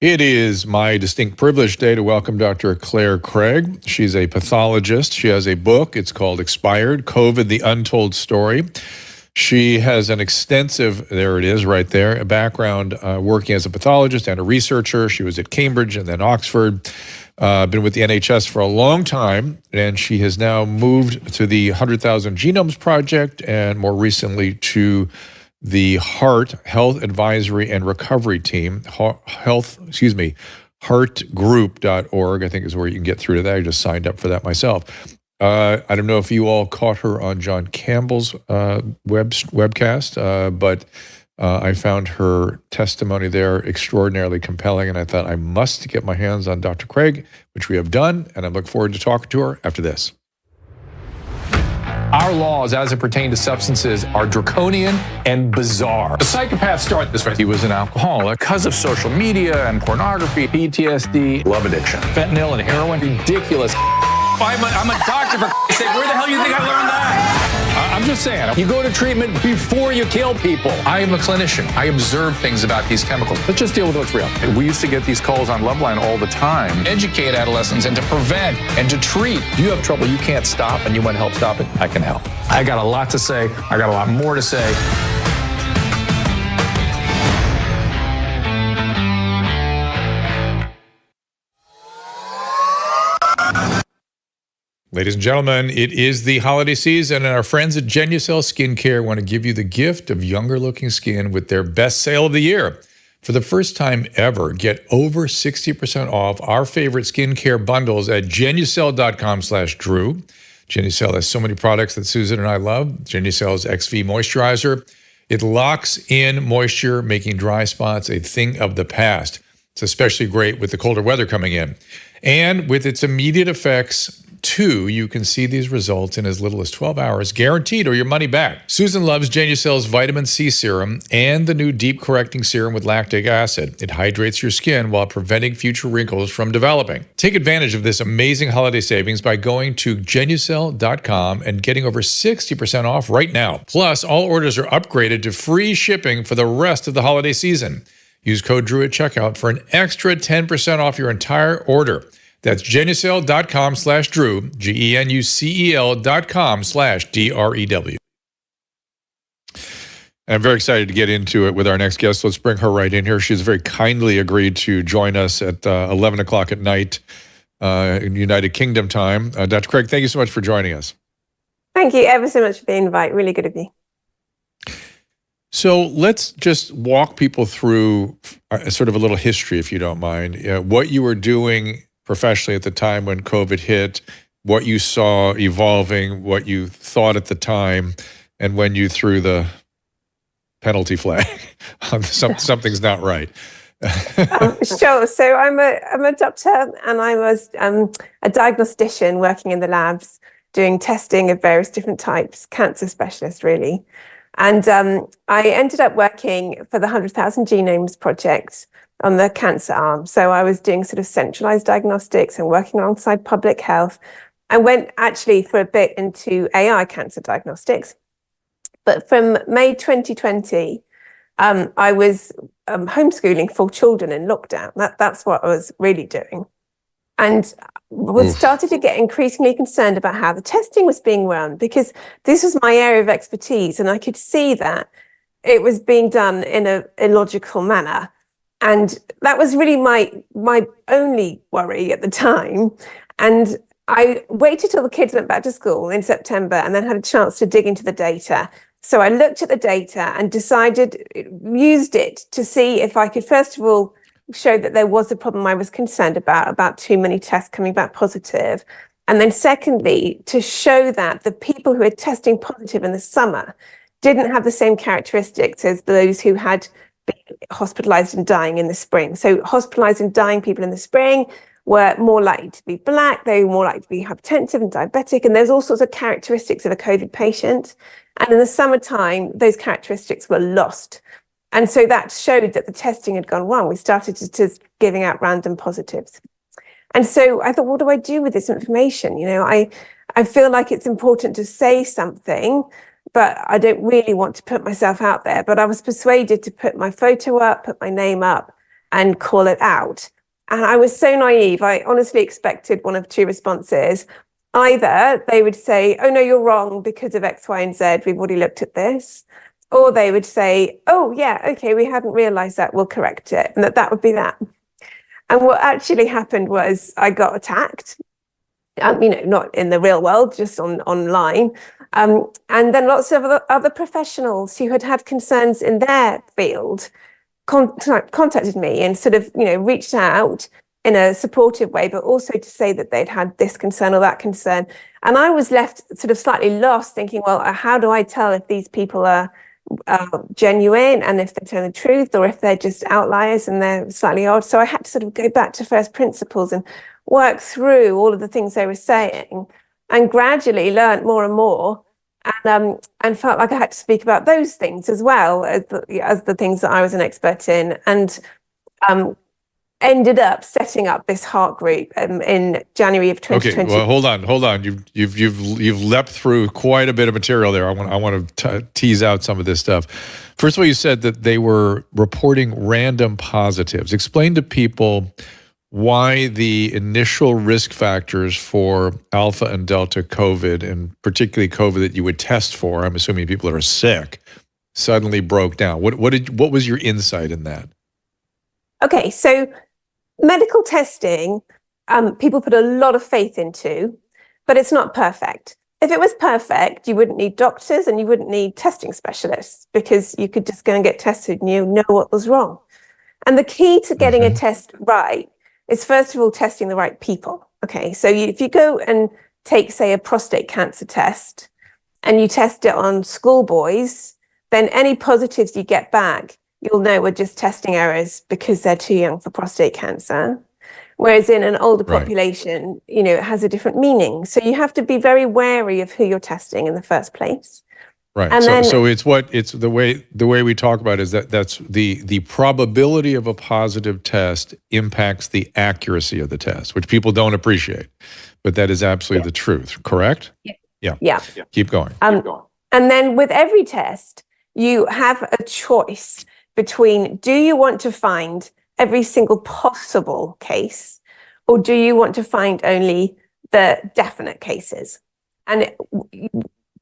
It is my distinct privilege today to welcome Dr. Clare Craig. She's a pathologist. She has a book. It's called Expired, COVID, The Untold Story. She has an extensive, there it is right there, a background working as a pathologist and a researcher. She was at Cambridge and then Oxford. Been with the NHS for a long time, and she has now moved to the 100,000 Genomes Project and more recently to the Health Advisory and Recovery Team, heartgroup.org, I think is where you can get through to that. I just signed up for that myself. I don't know if you all caught her on John Campbell's webcast, but I found her testimony there extraordinarily compelling, and I thought I must get my hands on Dr. Craig, which we have done, and I look forward to talking to her after this. Our laws, as it pertains to substances, are draconian and bizarre. The psychopaths start this way. He was an alcoholic because of social media and pornography, PTSD, love addiction, fentanyl and heroin. Ridiculous. I'm a doctor, for sake. Where the hell do you think I learned that? I'm just saying, you go to treatment before you kill people. I am a clinician. I observe things about these chemicals. Let's just deal with what's real. We used to get these calls on Loveline all the time. Educate adolescents and to prevent and to treat. If you have trouble you can't stop and you want help stop it, I can help. I got a lot to say. I got a lot more to say. Ladies and gentlemen, it is the holiday season, and our friends at Genucel Skincare want to give you the gift of younger-looking skin with their best sale of the year. For the first time ever, get over 60% off our favorite skincare bundles at Genucel.com/Drew. Genucel has so many products that Susan and I love. Genucel's XV Moisturizer. It locks in moisture, making dry spots a thing of the past. It's especially great with the colder weather coming in. And with its immediate effects, too, you can see these results in as little as 12 hours, guaranteed, or your money back. Susan loves Genucel's Vitamin C Serum and the new Deep Correcting Serum with lactic acid. It hydrates your skin while preventing future wrinkles from developing. Take advantage of this amazing holiday savings by going to Genucel.com and getting over 60% off right now. Plus, all orders are upgraded to free shipping for the rest of the holiday season. Use code DREW at checkout for an extra 10% off your entire order. That's Genucel.com/Drew, Genucel.com/DREW. I'm very excited to get into it with our next guest. Let's bring her right in here. She's very kindly agreed to join us at 11 o'clock at night in United Kingdom time. Dr. Craig, thank you so much for joining us. Thank you ever so much for the invite. Really good of you. So let's just walk people through sort of a little history, if you don't mind. What you were doing professionally at the time when COVID hit, what you saw evolving, what you thought at the time, and when you threw the penalty flag on something's not right. Sure. So I'm a doctor, and I was a diagnostician working in the labs, doing testing of various different types, cancer specialist really. And I ended up working for the 100,000 Genomes Project on the cancer arm. So I was doing sort of centralized diagnostics and working alongside public health. I went actually for a bit into AI cancer diagnostics. But from May 2020, I was homeschooling 4 children in lockdown. That's what I was really doing. And started to get increasingly concerned about how the testing was being run, because this was my area of expertise, and I could see that it was being done in a illogical manner. And that was really my only worry at the time. And I waited till the kids went back to school in September and then had a chance to dig into the data. So I looked at the data and used it to see if I could, first of all, show that there was a problem I was concerned about too many tests coming back positive. And then secondly, to show that the people who are testing positive in the summer didn't have the same characteristics as those who had been hospitalized and dying in the spring. So hospitalized and dying people in the spring were more likely to be Black, they were more likely to be hypertensive and diabetic, and there's all sorts of characteristics of a COVID patient. And in the summertime, those characteristics were lost. And so that showed that the testing had gone wrong. We started to giving out random positives. And so I thought, what do I do with this information? You know, I feel like it's important to say something, but I don't really want to put myself out there. But I was persuaded to put my photo up, put my name up, and call it out. And I was so naive. I honestly expected one of two responses. Either they would say, oh, no, you're wrong because of X, Y, and Z. We've already looked at this. Or they would say, oh, yeah, okay, we hadn't realized that. We'll correct it. And that would be that. And what actually happened was I got attacked, not in the real world, just online. And then lots of other professionals who had concerns in their field contacted me and sort of, reached out in a supportive way, but also to say that they'd had this concern or that concern. And I was left sort of slightly lost, thinking, well, how do I tell if these people are genuine and if they're telling the truth, or if they're just outliers and they're slightly odd? So I had to sort of go back to first principles and work through all of the things they were saying, and gradually learned more and more, and felt like I had to speak about those things as well as the things that I was an expert in, and ended up setting up this heart group in January of 2020. Okay, well, hold on. You've leapt through quite a bit of material there. I want to tease out some of this stuff. First of all, you said that they were reporting random positives. Explain to people why the initial risk factors for alpha and delta COVID, and particularly COVID that you would test for, I'm assuming people that are sick, suddenly broke down. What was your insight in that? Okay, so medical testing, people put a lot of faith into, but it's not perfect. If it was perfect, you wouldn't need doctors and you wouldn't need testing specialists, because you could just go and get tested and you know what was wrong. And the key to getting a test right is, first of all, testing the right people. Okay, so if you go and take, say, a prostate cancer test and you test it on schoolboys, then any positives you get back, you'll know we're just testing errors because they're too young for prostate cancer. Whereas in an older population, it has a different meaning. So you have to be very wary of who you're testing in the first place. Right. And so it's the way we talk about it is that's the probability of a positive test impacts the accuracy of the test, which people don't appreciate, but that is absolutely the truth. Correct? Yeah. Keep going. And then with every test, you have a choice between, do you want to find every single possible case, or do you want to find only the definite cases? And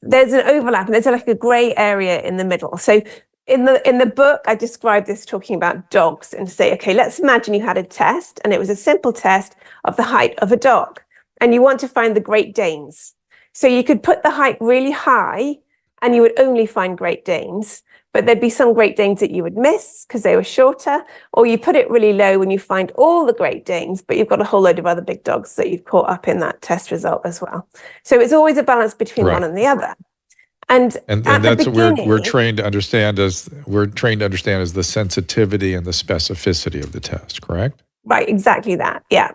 there's an overlap, and there's like a gray area in the middle. So in the book, I describe this talking about dogs, and say, okay, let's imagine you had a test, and it was a simple test of the height of a dog, and you want to find the Great Danes. So you could put the height really high, and you would only find Great Danes, but there'd be some Great Danes that you would miss because they were shorter, or you put it really low and you find all the Great Danes, but you've got a whole load of other big dogs that you've caught up in that test result as well. So it's always a balance between one and the other. And that's what we're trained to understand as the sensitivity and the specificity of the test, correct? Right, exactly that. Yeah.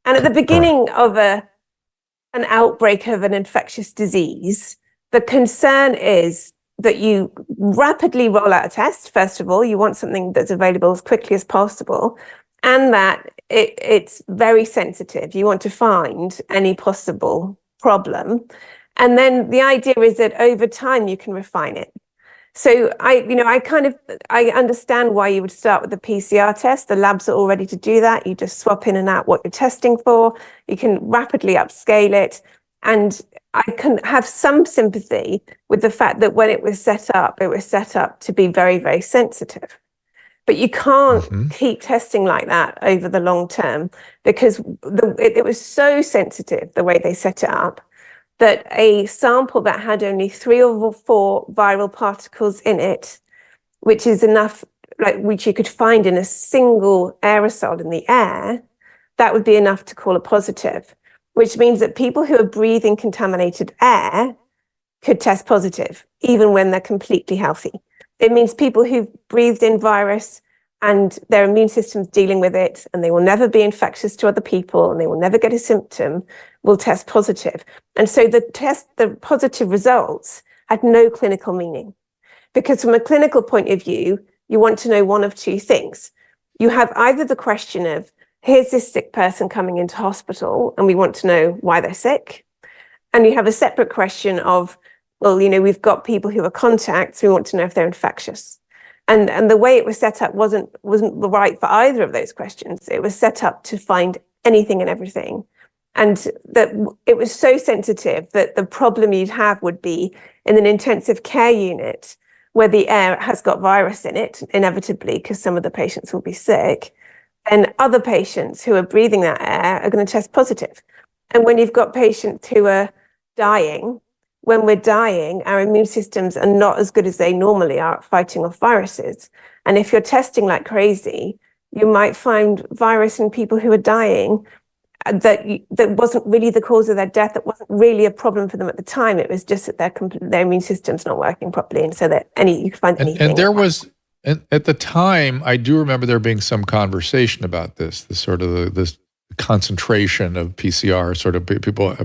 And at the beginning of an outbreak of an infectious disease, the concern is that you rapidly roll out a test. First of all, you want something that's available as quickly as possible, and that it's very sensitive. You want to find any possible problem. And then the idea is that over time you can refine it. So I understand why you would start with the PCR test. The labs are all ready to do that. You just swap in and out what you're testing for. You can rapidly upscale it. And I can have some sympathy with the fact that when it was set up to be very, very sensitive. But you can't keep testing like that over the long term, because it was so sensitive, the way they set it up, that a sample that had only 3 or 4 viral particles in it, which is enough, which you could find in a single aerosol in the air, that would be enough to call a positive. Which means that people who are breathing contaminated air could test positive, even when they're completely healthy. It means people who've breathed in virus and their immune system's dealing with it, and they will never be infectious to other people, and they will never get a symptom, will test positive. And so the positive results had no clinical meaning. Because from a clinical point of view, you want to know one of two things. You have either the question of, here's this sick person coming into hospital, and we want to know why they're sick. And you have a separate question of, well, we've got people who are contacts, we want to know if they're infectious. And the way it was set up wasn't right for either of those questions. It was set up to find anything and everything. And that it was so sensitive that the problem you'd have would be in an intensive care unit where the air has got virus in it, inevitably, because some of the patients will be sick. And other patients who are breathing that air are going to test positive. And when you've got patients who are dying, when we're dying, our immune systems are not as good as they normally are at fighting off viruses. And if you're testing like crazy, you might find virus in people who are dying that wasn't really the cause of their death. That wasn't really a problem for them at the time. It was just that their immune system's not working properly, and so that you could find anything. And there was, at the time, I do remember there being some conversation about this sort of this concentration of PCR. Sort of people,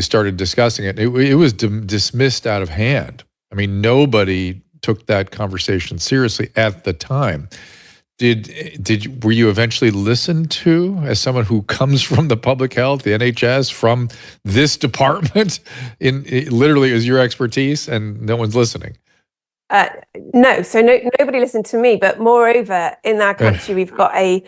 started discussing it. It was dismissed out of hand. I mean, nobody took that conversation seriously at the time. Were you eventually listened to as someone who comes from the public health, the NHS, from this department? It literally is your expertise, and no one's listening. No, so nobody listened to me. But moreover, in our country, we've got a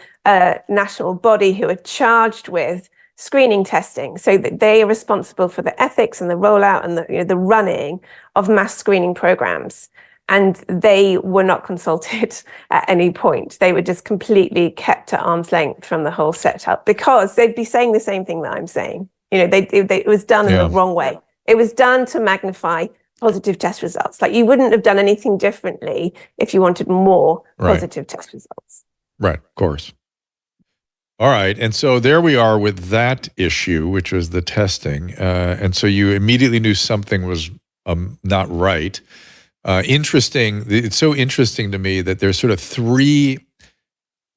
national body who are charged with screening testing, so that they are responsible for the ethics and the rollout and the running of mass screening programs. And they were not consulted at any point. They were just completely kept at arm's length from the whole setup, because they'd be saying the same thing that I'm saying. It was done in the wrong way. It was done to magnify positive test results. Like, you wouldn't have done anything differently if you wanted more positive test results. Right, of course. All right, and so there we are with that issue, which was the testing. And so you immediately knew something was not right. Interesting. It's so interesting to me that there's sort of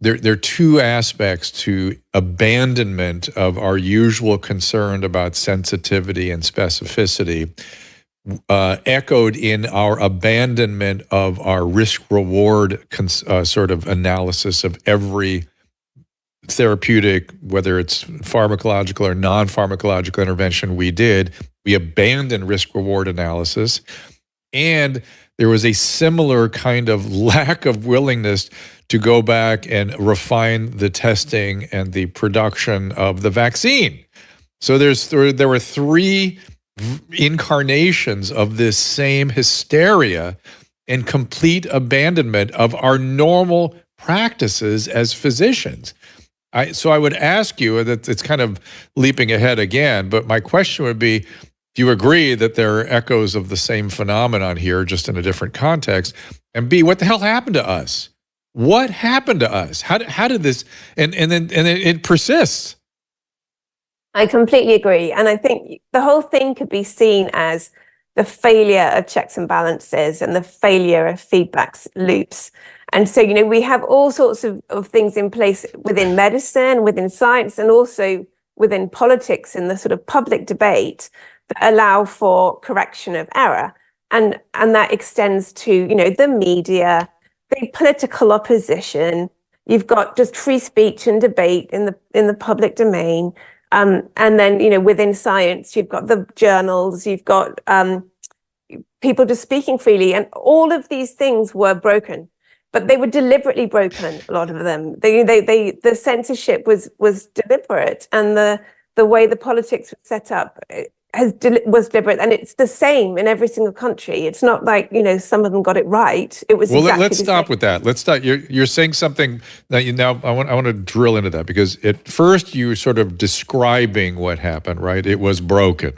there are two aspects to abandonment of our usual concern about sensitivity and specificity, echoed in our abandonment of our risk-reward sort of analysis of every therapeutic, whether it's pharmacological or non-pharmacological intervention we did. We abandoned risk-reward analysis. And there was a similar kind of lack of willingness to go back and refine the testing and the production of the vaccine. So there were three incarnations of this same hysteria and complete abandonment of our normal practices as physicians. So I would ask you, that it's kind of leaping ahead again, but my question would be, do you agree that there are echoes of the same phenomenon here, just in a different context? And B, what the hell happened to us? What happened to us? How did this, and then it persists? I completely agree. And I think the whole thing could be seen as the failure of checks and balances and the failure of feedback loops. And so, we have all sorts of things in place within medicine, within science, and also within politics in the sort of public debate that allow for correction of error. And that extends to, the media, the political opposition. You've got just free speech and debate in the public domain. And then, within science, you've got the journals, you've got people just speaking freely. And all of these things were broken, but they were deliberately broken, a lot of them. The censorship was deliberate, and the way the politics was set up was deliberate, and it's the same in every single country. It's not like some of them got it right. It was exactly let's stop with that. Let's stop. You're saying something that I want to drill into that, because at first you sort of describing what happened, right? It was broken.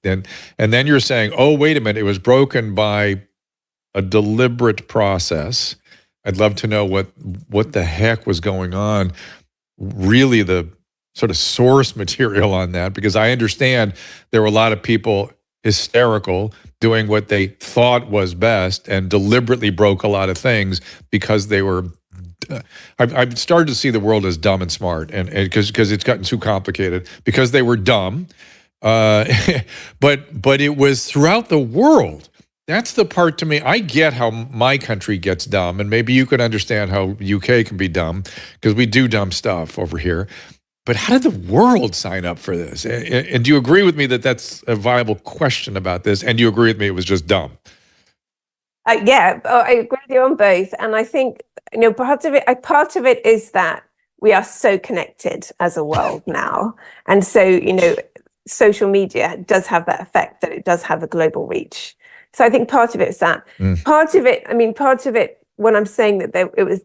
And then you're saying, oh, wait a minute, it was broken by a deliberate process. I'd love to know what the heck was going on. Really, the sort of source material on that, because I understand there were a lot of people hysterical doing what they thought was best and deliberately broke a lot of things because they were. I've started to see the world as dumb and smart, and because it's gotten too complicated, because they were dumb. But it was throughout the world. That's the part to me. I get how my country gets dumb, and maybe you can understand how UK can be dumb, because we do dumb stuff over here. But how did the world sign up for this? And do you agree with me that that's a viable question about this? And do you agree with me it was just dumb? Yeah, I agree with you on both. And I think, part of it is that we are so connected as a world now. And so, social media does have that effect, that it does have a global reach. So I think part of it is that. Part of it, when I'm saying that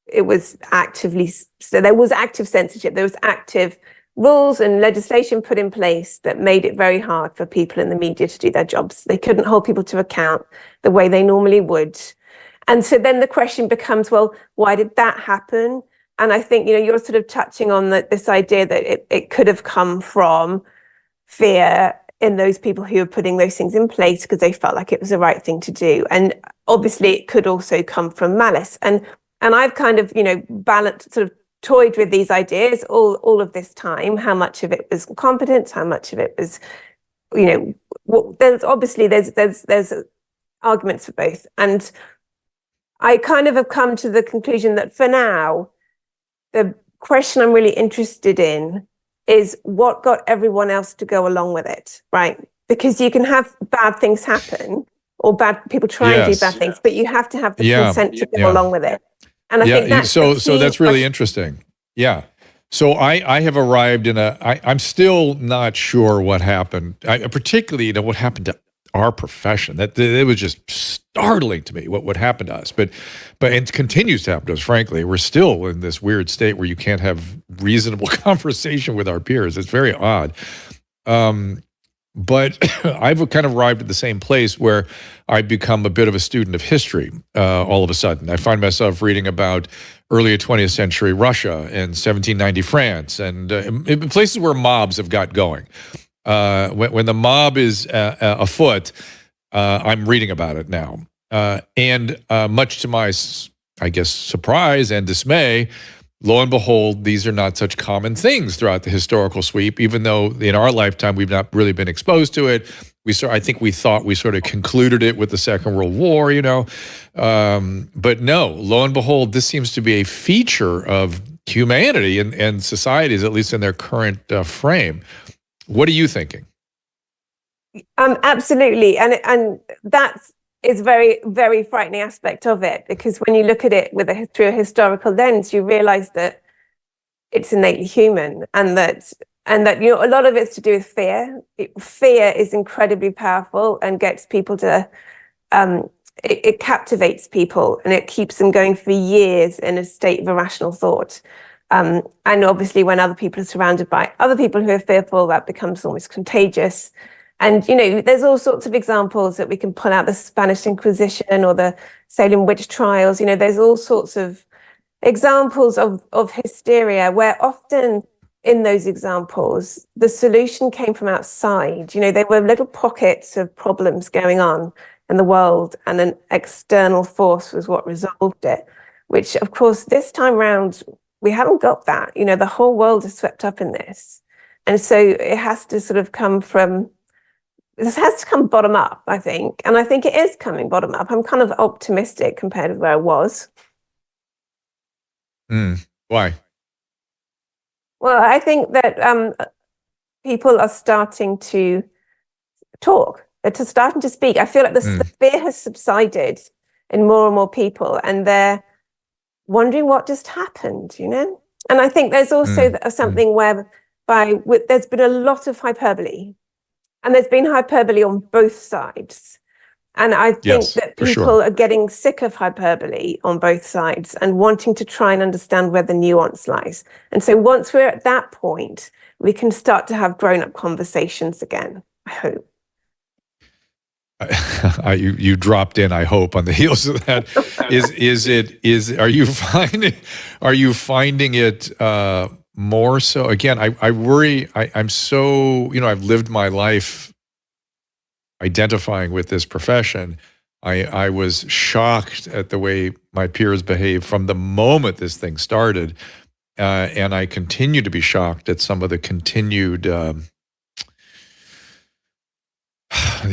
it was actively, so there was active censorship, there was active rules and legislation put in place that made it very hard for people in the media to do their jobs. They couldn't hold people to account the way they normally would. And so then the question becomes, well, why did that happen? And I think, you're sort of touching on this idea that it could have come from fear in those people who were putting those things in place because they felt like it was the right thing to do. And obviously it could also come from malice. And I've kind of, balanced, sort of toyed with these ideas all of this time, how much of it was competence, how much of it was, there's arguments for both. And I kind of have come to the conclusion that for now, the question I'm really interested in is what got everyone else to go along with it, right? Because you can have bad things happen or bad people try and do bad things, but you have to have the consent to go along with it. And I think that's so that's really interesting. Yeah. So I have arrived in I'm still not sure what happened, particularly what happened to our profession. That it was just startling to me what happened to us. But it continues to happen to us, frankly. We're still in this weird state where you can't have reasonable conversation with our peers. It's very odd. But I've kind of arrived at the same place where I've become a bit of a student of history all of a sudden. I find myself reading about early 20th century Russia and 1790 France and in places where mobs have got going. When the mob is afoot, I'm reading about it now. And much to my, I guess, surprise and dismay, lo and behold, these are not such common things throughout the historical sweep, even though in our lifetime we've not really been exposed to it. I think we thought we sort of concluded it with the Second World War, but no, lo and behold, this seems to be a feature of humanity and societies, at least in their current frame. What are you thinking? Absolutely, and that's is very, very frightening aspect of it, because when you look at it through a historical lens, you realize that it's innately human, and that a lot of it's to do with fear. Fear is incredibly powerful and gets people to it captivates people, and it keeps them going for years in a state of irrational thought. And obviously when other people are surrounded by other people who are fearful, that becomes almost contagious. And, there's all sorts of examples that we can pull out, the Spanish Inquisition or the Salem witch trials. There's all sorts of examples of hysteria where often in those examples, the solution came from outside. There were little pockets of problems going on in the world, and an external force was what resolved it, which, of course, this time round, we haven't got that. The whole world is swept up in this. And so it has to sort of this has to come bottom up, I think. And I think it is coming bottom up. I'm kind of optimistic compared to where I was. Why? Well, I think that people are starting to talk, they're starting to speak. I feel like the fear has subsided in more and more people, and they're wondering what just happened, And I think there's also something whereby there's been a lot of hyperbole. And there's been hyperbole on both sides. And I think that people are getting sick of hyperbole on both sides and wanting to try and understand where the nuance lies. And so once we're at that point, we can start to have grown-up conversations again, I hope. You dropped in, I hope, on the heels of that. Are you finding it more so? Again, I worry. I'm so, I've lived my life identifying with this profession. I was shocked at the way my peers behaved from the moment this thing started. And I continue to be shocked at some of the continued, the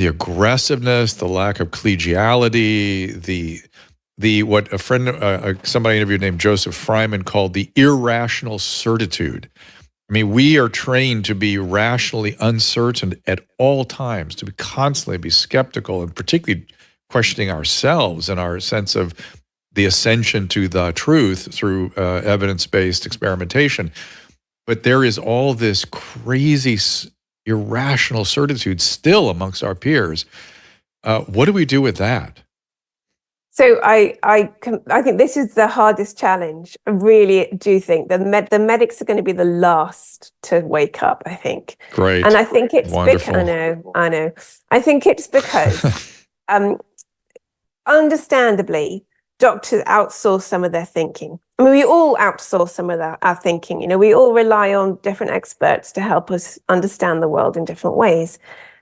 aggressiveness, the lack of collegiality, what a friend, somebody I interviewed named Joseph Fryman called the irrational certitude. I mean, we are trained to be rationally uncertain at all times, to constantly be skeptical, and particularly questioning ourselves and our sense of the ascension to the truth through evidence-based experimentation. But there is all this crazy, irrational certitude still amongst our peers. What do we do with that? So I think this is the hardest challenge. I really do think the medics are going to be the last to wake up, I think. Great. And I think it's wonderful. I know. I think it's because understandably, doctors outsource some of their thinking. I mean, we all outsource some of our thinking. You know, we all rely on different experts to help us understand the world in different ways.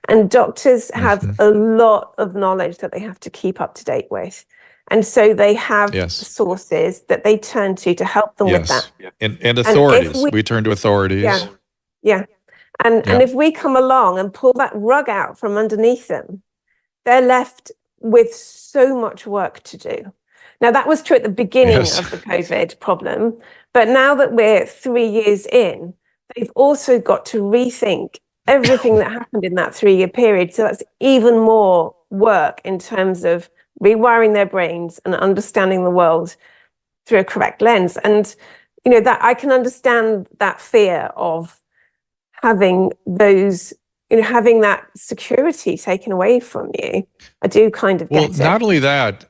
And doctors have a lot of knowledge that they have to keep up to date with. And so they have sources that they turn to help them with that. And authorities. We turn to authorities. Yeah. And if we come along and pull that rug out from underneath them, they're left with so much work to do. Now, that was true at the beginning of the COVID problem. But now that we're 3 years in, they've also got to rethink everything that happened in that 3-year period. So that's even more work in terms of rewiring their brains and understanding the world through a correct lens. And, you know, that I can understand that fear of having those, you know, having that security taken away from you. I do kind of get it. Well, not only that,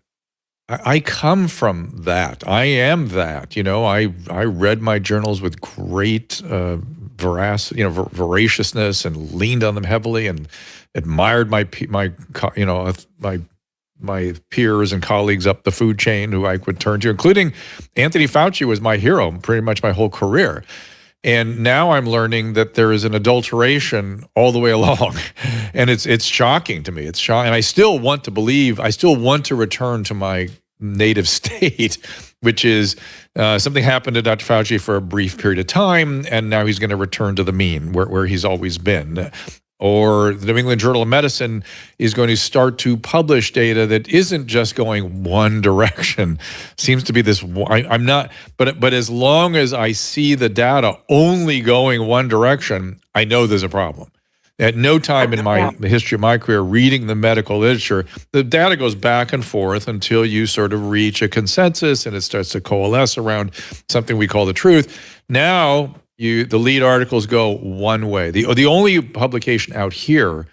I come from that. I am that. You know, I read my journals with great voraciousness and leaned on them heavily and admired my peers and colleagues up the food chain who I would turn to, including Anthony Fauci was my hero pretty much my whole career. And now I'm learning that there is an adulteration all the way along. And it's shocking to me. It's shocking. And I still want to believe, I still want to return to my native state, which is something happened to Dr. Fauci for a brief period of time, and now he's going to return to the mean, where he's always been. Or the New England Journal of Medicine is going to start to publish data that isn't just going one direction. Seems to be this, I'm not, but as long as I see the data only going one direction, I know there's a problem. At no time in the history of my career reading the medical literature, the data goes back and forth until you sort of reach a consensus and it starts to coalesce around something we call the truth. Now, the lead articles go one way. The only publication out here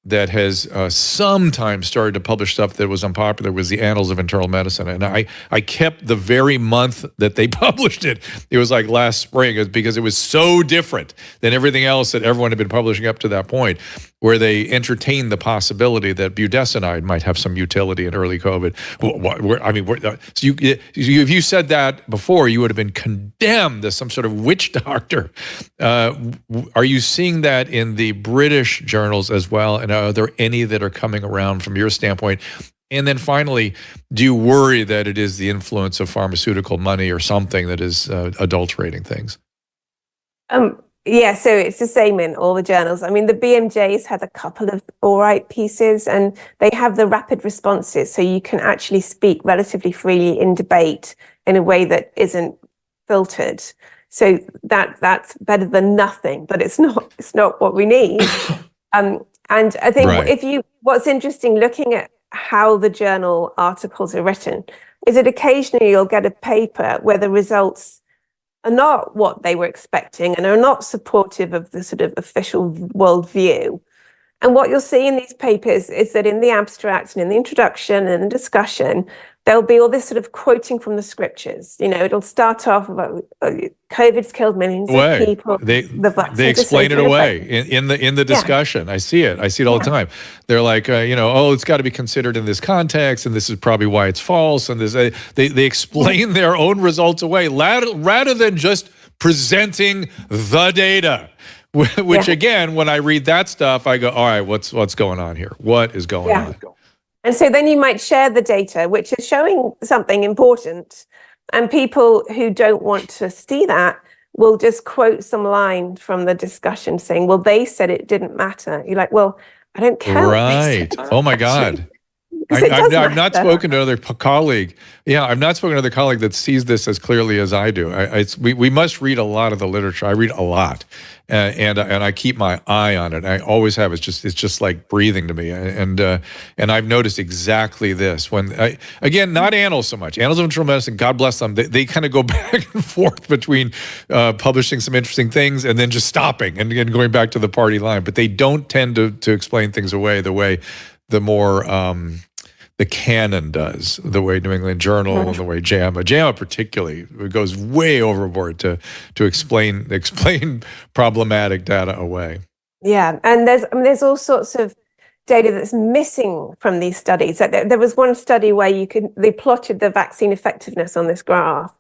that has sometimes started to publish stuff that was unpopular was the Annals of Internal Medicine. And I kept the very month that they published it. It was like last spring, because it was so different than everything else that everyone had been publishing up to that point, where they entertained the possibility that budesonide might have some utility in early COVID. If you said that before, you would have been condemned as some sort of witch doctor. Are you seeing that in the British journals as well? And are there any that are coming around from your standpoint? And then finally, do you worry that it is the influence of pharmaceutical money or something that is adulterating things? Yeah, so it's the same in all the journals. I mean, the BMJ's had a couple of all right pieces, and they have the rapid responses, so you can actually speak relatively freely in debate in a way that isn't filtered. So that's better than nothing, but it's not what we need. And I think what's interesting looking at how the journal articles are written is that occasionally you'll get a paper where the results are not what they were expecting and are not supportive of the sort of official worldview. And what you'll see in these papers is that in the abstract and in the introduction and the discussion, there'll be all this sort of quoting from the scriptures. You know, it'll start off about COVID's killed millions of people. They explain it away in the discussion. Yeah. I see it all the time. They're like, it's got to be considered in this context, and this is probably why it's false. And they explain their own results away rather than just presenting the data. Which again, when I read that stuff, I go, all right, what's going on here? What is going on? And so then you might share the data, which is showing something important. And people who don't want to see that will just quote some line from the discussion saying, well, they said it didn't matter. You're like, well, I don't care. Right. Oh my God. because it does I've not matter. spoken to another colleague. Yeah, I've not spoken to another colleague that sees this as clearly as I do. We must read a lot of the literature. I read a lot, and I keep my eye on it. I always have. It's just like breathing to me. And I've noticed exactly this. Again, not annals so much. Annals of Internal Medicine, God bless them. They kind of go back and forth between publishing some interesting things and then just stopping and going back to the party line. But they don't tend to explain things away the way the canon does, the way New England Journal and the way JAMA particularly, it goes way overboard to explain problematic data away. Yeah, and there's all sorts of data that's missing from these studies. There was one study where they plotted the vaccine effectiveness on this graph,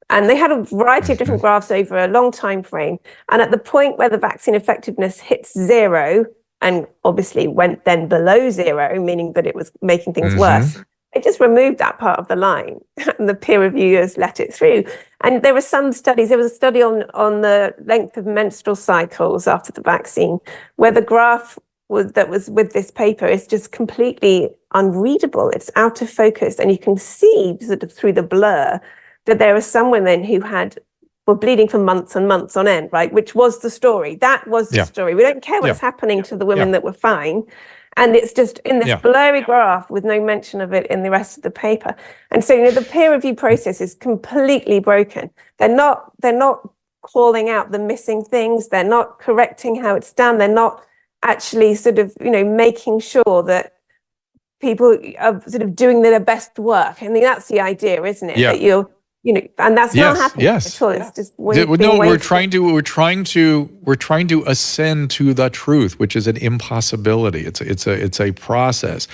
and they had a variety of different graphs over a long time frame. And at the point where the vaccine effectiveness hits 0, and obviously went then below 0, meaning that it was making things worse, they just removed that part of the line, and the peer reviewers let it through. And there were some studies. There was a study on the length of menstrual cycles after the vaccine, where the graph that was with this paper is just completely unreadable. It's out of focus, and you can see sort of through the blur that there are some women who were bleeding for months and months on end, right? Which was the story. That was the story. We don't care what's happening to the women that were fine. And it's just in this blurry graph with no mention of it in the rest of the paper. And so, the peer review process is completely broken. They're not calling out the missing things. They're not correcting how it's done. They're not actually sort of, making sure that people are sort of doing their best work. I mean, that's the idea, isn't it? Yeah. That and that's not happening at all. It's just we're trying to ascend to the truth, which is an impossibility. It's a process,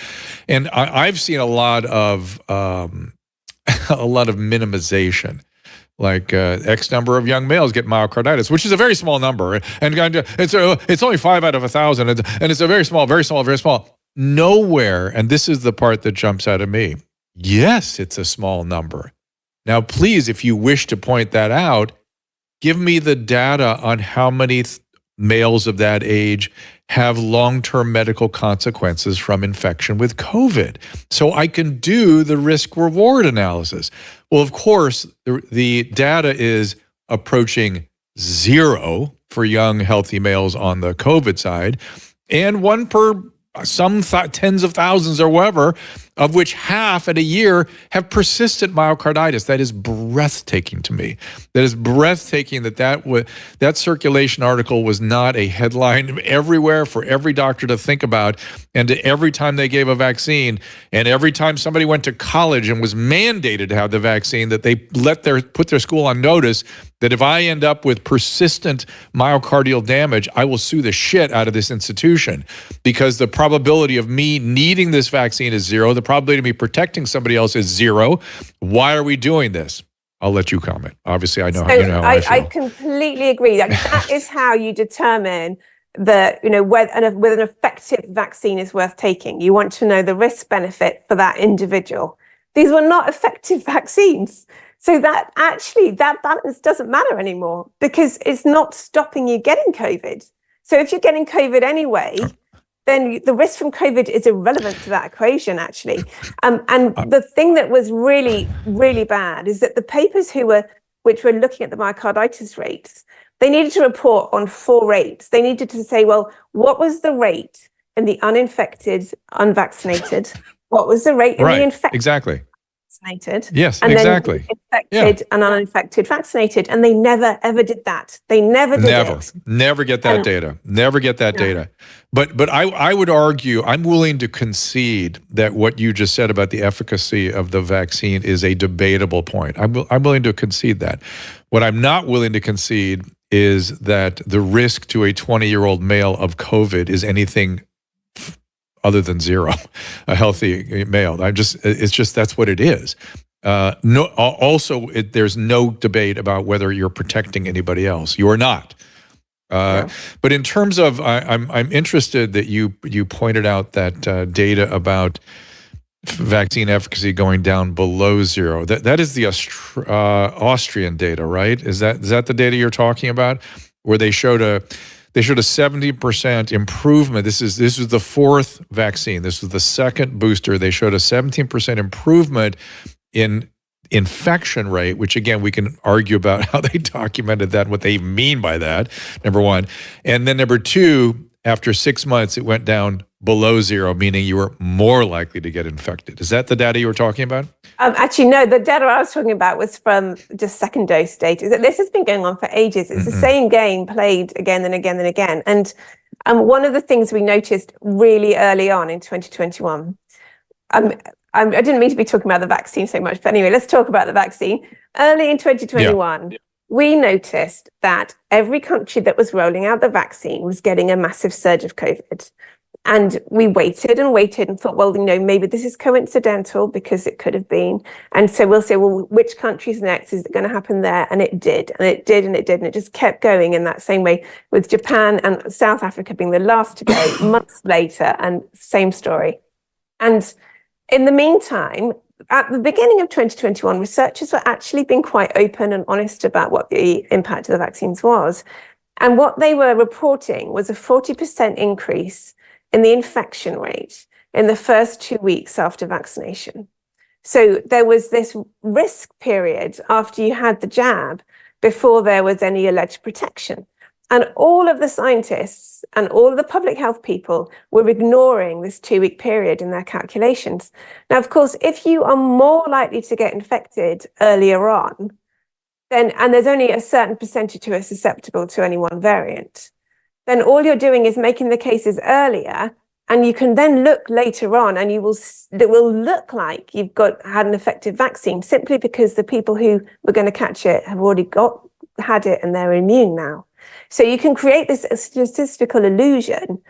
and I've seen a lot of minimization. Like X number of young males get myocarditis, which is a very small number, and it's only 5 out of 1,000, and it's a very small. Nowhere, and this is the part that jumps out at me. Yes, it's a small number. Now, please, if you wish to point that out, give me the data on how many males of that age have long-term medical consequences from infection with COVID, so I can do the risk-reward analysis. Well, of course, the data is approaching 0 for young, healthy males on the COVID side, and 1 per some tens of thousands or whatever, of which half at a year have persistent myocarditis. That is breathtaking to me. That is breathtaking that circulation article was not a headline everywhere for every doctor to think about, and every time they gave a vaccine, and every time somebody went to college and was mandated to have the vaccine, that they put their school on notice that if I end up with persistent myocardial damage, I will sue the shit out of this institution, because the probability of me needing this vaccine is 0. The probability of me protecting somebody else is 0. Why are we doing this? I'll let you comment. Obviously, I know how I feel. I completely agree. That is how you determine whether an effective vaccine is worth taking. You want to know the risk benefit for that individual. These were not effective vaccines. So that balance doesn't matter anymore, because it's not stopping you getting COVID. So if you're getting COVID anyway, then the risk from COVID is irrelevant to that equation, actually. And the thing that was really, really bad is that the papers which were looking at the myocarditis rates, they needed to report on 4 rates. They needed to say, well, what was the rate in the uninfected, unvaccinated? What was the rate in the infected? Exactly. Vaccinated. Yes, and exactly. Then infected and uninfected vaccinated, and they never ever did that. They never did it. Never get that data. Never get that data. But I would argue, I'm willing to concede that what you just said about the efficacy of the vaccine is a debatable point. I'm willing to concede that. What I'm not willing to concede is that the risk to a 20-year-old male of COVID is anything other than 0, a healthy male. It's just that's what it is. There's no debate about whether you're protecting anybody else. You are not. But in terms of, I'm interested that you pointed out that data about vaccine efficacy going down below 0. That is the Austrian data, right? Is that the data you're talking about, where they showed They showed a 70% improvement. This is the fourth vaccine. This was the second booster. They showed a 17% improvement in infection rate, which again, we can argue about how they documented that and what they mean by that, number one. And then number two, after 6 months, it went down below zero, meaning you were more likely to get infected. Is that the data you were talking about? Actually, no, the data I was talking about was from just second dose data. This has been going on for ages. It's the same game played again and again and again. And one of the things we noticed really early on in 2021, I didn't mean to be talking about the vaccine so much, but anyway, let's talk about the vaccine. Early in 2021, we noticed that every country that was rolling out the vaccine was getting a massive surge of COVID. And we waited and waited and thought, well, maybe this is coincidental because it could have been. And so we'll say, well, which country's next? Is it going to happen there? And it did, and it did, and it did. And it just kept going in that same way, with Japan and South Africa being the last to go months later, and same story. And in the meantime, at the beginning of 2021, researchers were actually being quite open and honest about what the impact of the vaccines was. And what they were reporting was a 40% increase in the infection rate in the first 2 weeks after vaccination. So there was this risk period after you had the jab before there was any alleged protection. And all of the scientists and all of the public health people were ignoring this 2-week period in their calculations. Now, of course, if you are more likely to get infected earlier on, then, and there's only a certain percentage who are susceptible to any one variant, then all you're doing is making the cases earlier, and you can then look later on, and it will look like you've had an effective vaccine simply because the people who were going to catch it have already had it and they're immune now. So you can create this statistical illusion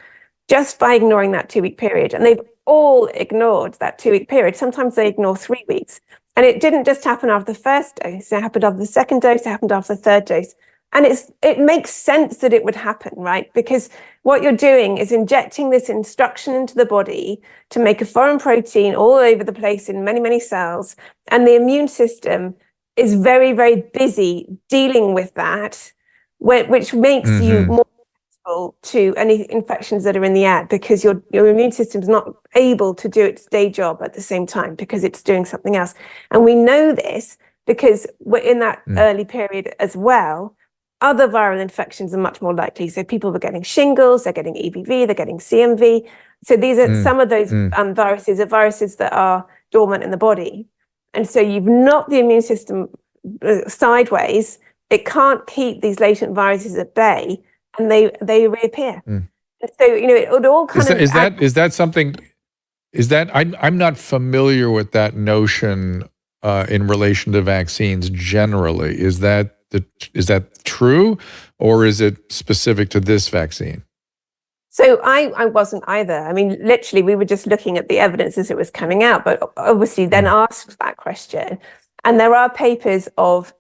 just by ignoring that 2-week period. And they've all ignored that 2-week period. Sometimes they ignore 3 weeks. And it didn't just happen after the first dose. It happened after the second dose. It happened after the third dose. And it makes sense that it would happen, right? Because what you're doing is injecting this instruction into the body to make a foreign protein all over the place in many, many cells. And the immune system is very, very busy dealing with that, which makes you more susceptible to any infections that are in the air, because your immune system is not able to do its day job at the same time because it's doing something else. And we know this because we're in that early period as well. Other viral infections are much more likely. So people were getting shingles, they're getting EBV, they're getting CMV. So these are some of those viruses are viruses that are dormant in the body. And so you've knocked the immune system sideways. It can't keep these latent viruses at bay, and they reappear. And so, it would all kind of... Is that something... I'm not familiar with that notion in relation to vaccines generally. Is that true, or is it specific to this vaccine? So I wasn't either. I mean, literally, we were just looking at the evidence as it was coming out, but obviously then asked that question. And there are papers of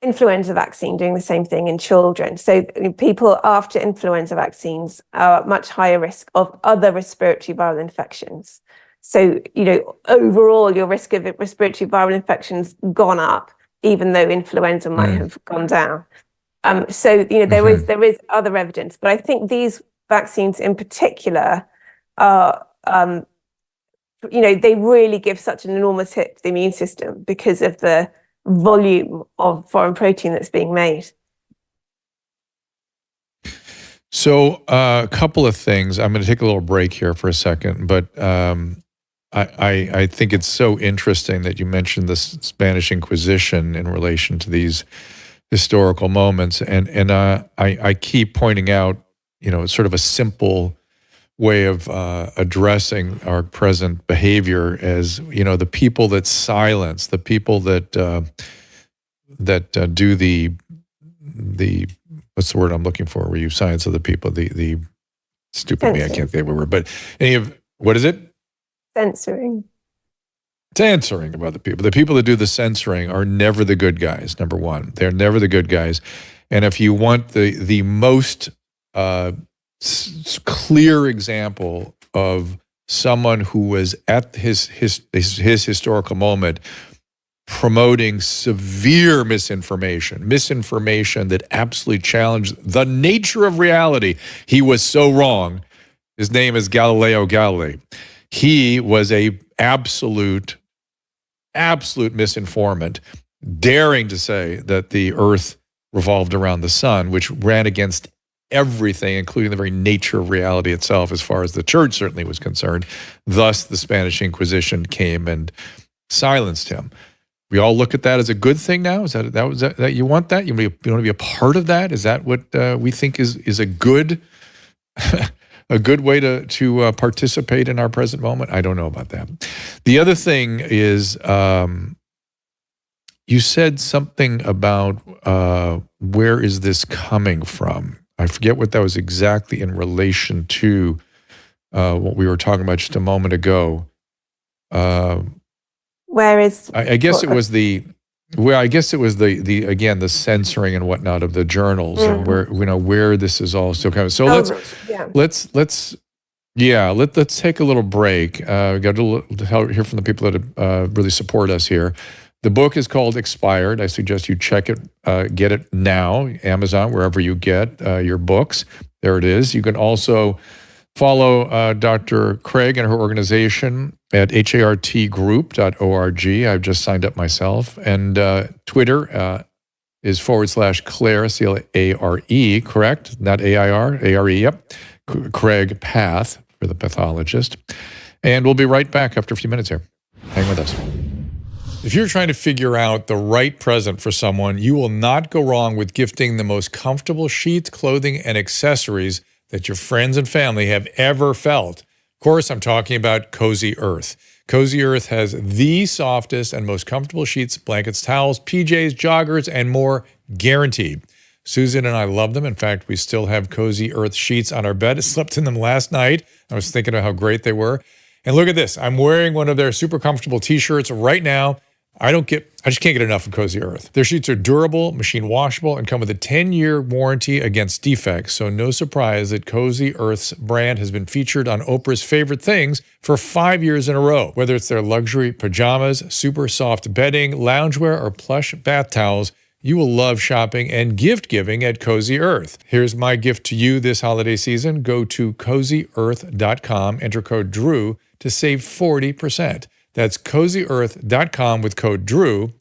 influenza vaccine doing the same thing in children. So people after influenza vaccines are at much higher risk of other respiratory viral infections. So, overall, your risk of respiratory viral infections gone up, even though influenza might have gone down. So, there is other evidence, but I think these vaccines in particular are, they really give such an enormous hit to the immune system because of the volume of foreign protein that's being made. So a couple of things. I'm going to take a little break here for a second, but I think it's so interesting that you mentioned the Spanish Inquisition in relation to these historical moments, and I keep pointing out, sort of a simple way of addressing our present behavior as, the people that silence, the people that do the what's the word I'm looking for? Where you silence other people, the stupid me, I can't think of a word, but what is it? Censoring About the people. The people that do the censoring are never the good guys, number one. They're never the good guys. And if you want the most clear example of someone who was at his historical moment promoting severe misinformation that absolutely challenged the nature of reality. He was so wrong. His name is Galileo Galilei. He was a absolute misinformant, daring to say that the earth revolved around the sun, which ran against everything, including the very nature of reality itself, as far as the church certainly was concerned. Thus, the Spanish Inquisition came and silenced him. We all look at that as a good thing now. Is that you want that? You want to be a part of that? Is that what we think is a good a good way to participate in our present moment? I don't know about that. The other thing is, you said something about where is this coming from? I forget what that was exactly in relation to what we were talking about just a moment ago. I guess it was the again the censoring and whatnot of the journals and where this is all still coming. So let's take a little break. We got to hear from the people that really support us here. The book is called Expired. I suggest you check it, get it now, Amazon, wherever you get your books. There it is. You can also follow Dr. Craig and her organization at hartgroup.org. I've just signed up myself. And Twitter is /Clare, C-L-A-R-E, correct? Not A-I-R, A-R-E, yep. Craig Path for the pathologist. And we'll be right back after a few minutes here. Hang with us. If you're trying to figure out the right present for someone, you will not go wrong with gifting the most comfortable sheets, clothing, and accessories that your friends and family have ever felt. Of course, I'm talking about Cozy Earth. Cozy Earth has the softest and most comfortable sheets, blankets, towels, PJs, joggers, and more, guaranteed. Susan and I love them. In fact, we still have Cozy Earth sheets on our bed. I slept in them last night. I was thinking of how great they were. And look at this. I'm wearing one of their super comfortable t-shirts right now. I just can't get enough of Cozy Earth. Their sheets are durable, machine washable, and come with a 10-year warranty against defects. So no surprise that Cozy Earth's brand has been featured on Oprah's Favorite Things for 5 years in a row. Whether it's their luxury pajamas, super soft bedding, loungewear, or plush bath towels, you will love shopping and gift giving at Cozy Earth. Here's my gift to you this holiday season. Go to CozyEarth.com, enter code DREW to save 40%. That's CozyEarth.com with code DREW.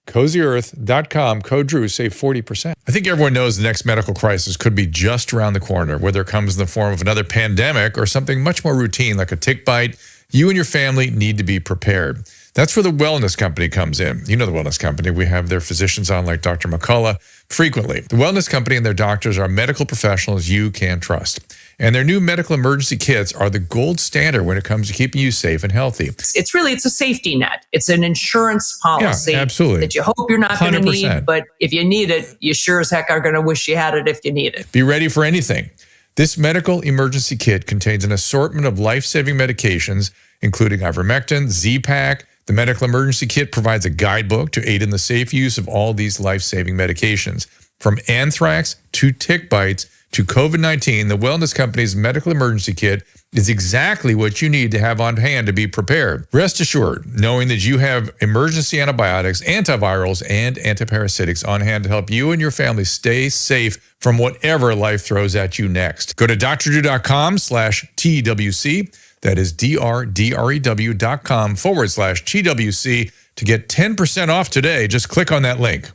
CozyEarth.com, code DREW, save 40%. I think everyone knows the next medical crisis could be just around the corner, whether it comes in the form of another pandemic or something much more routine like a tick bite. You and your family need to be prepared. That's where the Wellness Company comes in. You know the Wellness Company. We have their physicians on like Dr. McCullough frequently. The Wellness Company and their doctors are medical professionals you can trust. And their new medical emergency kits are the gold standard when it comes to keeping you safe and healthy. It's a safety net. It's an insurance policy that you hope you're not going to need, but if you need it, you sure as heck are going to wish you had it if you need it. Be ready for anything. This medical emergency kit contains an assortment of life-saving medications, including ivermectin, Z-Pak. The medical emergency kit provides a guidebook to aid in the safe use of all these life-saving medications. From anthrax to tick bites to COVID-19, the Wellness Company's medical emergency kit is exactly what you need to have on hand to be prepared. Rest assured, knowing that you have emergency antibiotics, antivirals, and antiparasitics on hand to help you and your family stay safe from whatever life throws at you next. Go to drdrew.com/TWC. That is drdrew.com/TWC to get 10% off today. Just click on that link.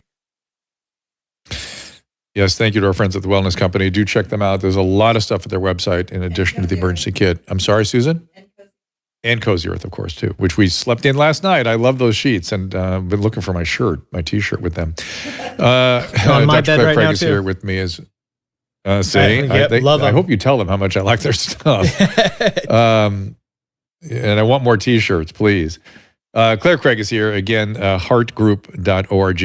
Yes, thank you to our friends at the Wellness Company. Do check them out. There's a lot of stuff at their website in addition to the emergency kit. I'm sorry, Susan? And Cozy Earth, of course, too, which we slept in last night. I love those sheets and I've been looking for my shirt, my T-shirt with them. On my bed Clare right Craig now, is too. Here with me is saying, love I them. hope you tell them how much I like their stuff. And I want more T-shirts, please. Clare Craig is here again. Hartgroup.org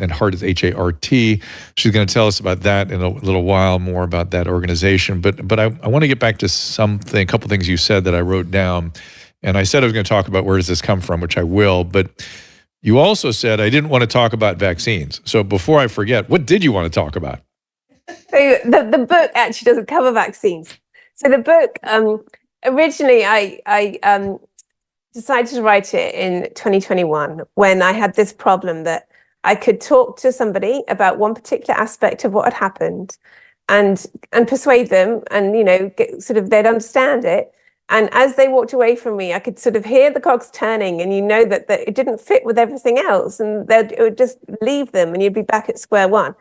and Hart is H-A-R-T. She's going to tell us about that in a little while, more about that organization. But I want to get back to a couple things you said that I wrote down. And I said I was going to talk about where does this come from, which I will. But you also said I didn't want to talk about vaccines. So before I forget, what did you want to talk about? So the book actually doesn't cover vaccines. So the book, originally I decided to write it in 2021 when I had this problem that I could talk to somebody about one particular aspect of what had happened and persuade them, and they'd understand it. And as they walked away from me, I could sort of hear the cogs turning, and that it didn't fit with everything else, and it would just leave them, and you'd be back at square one.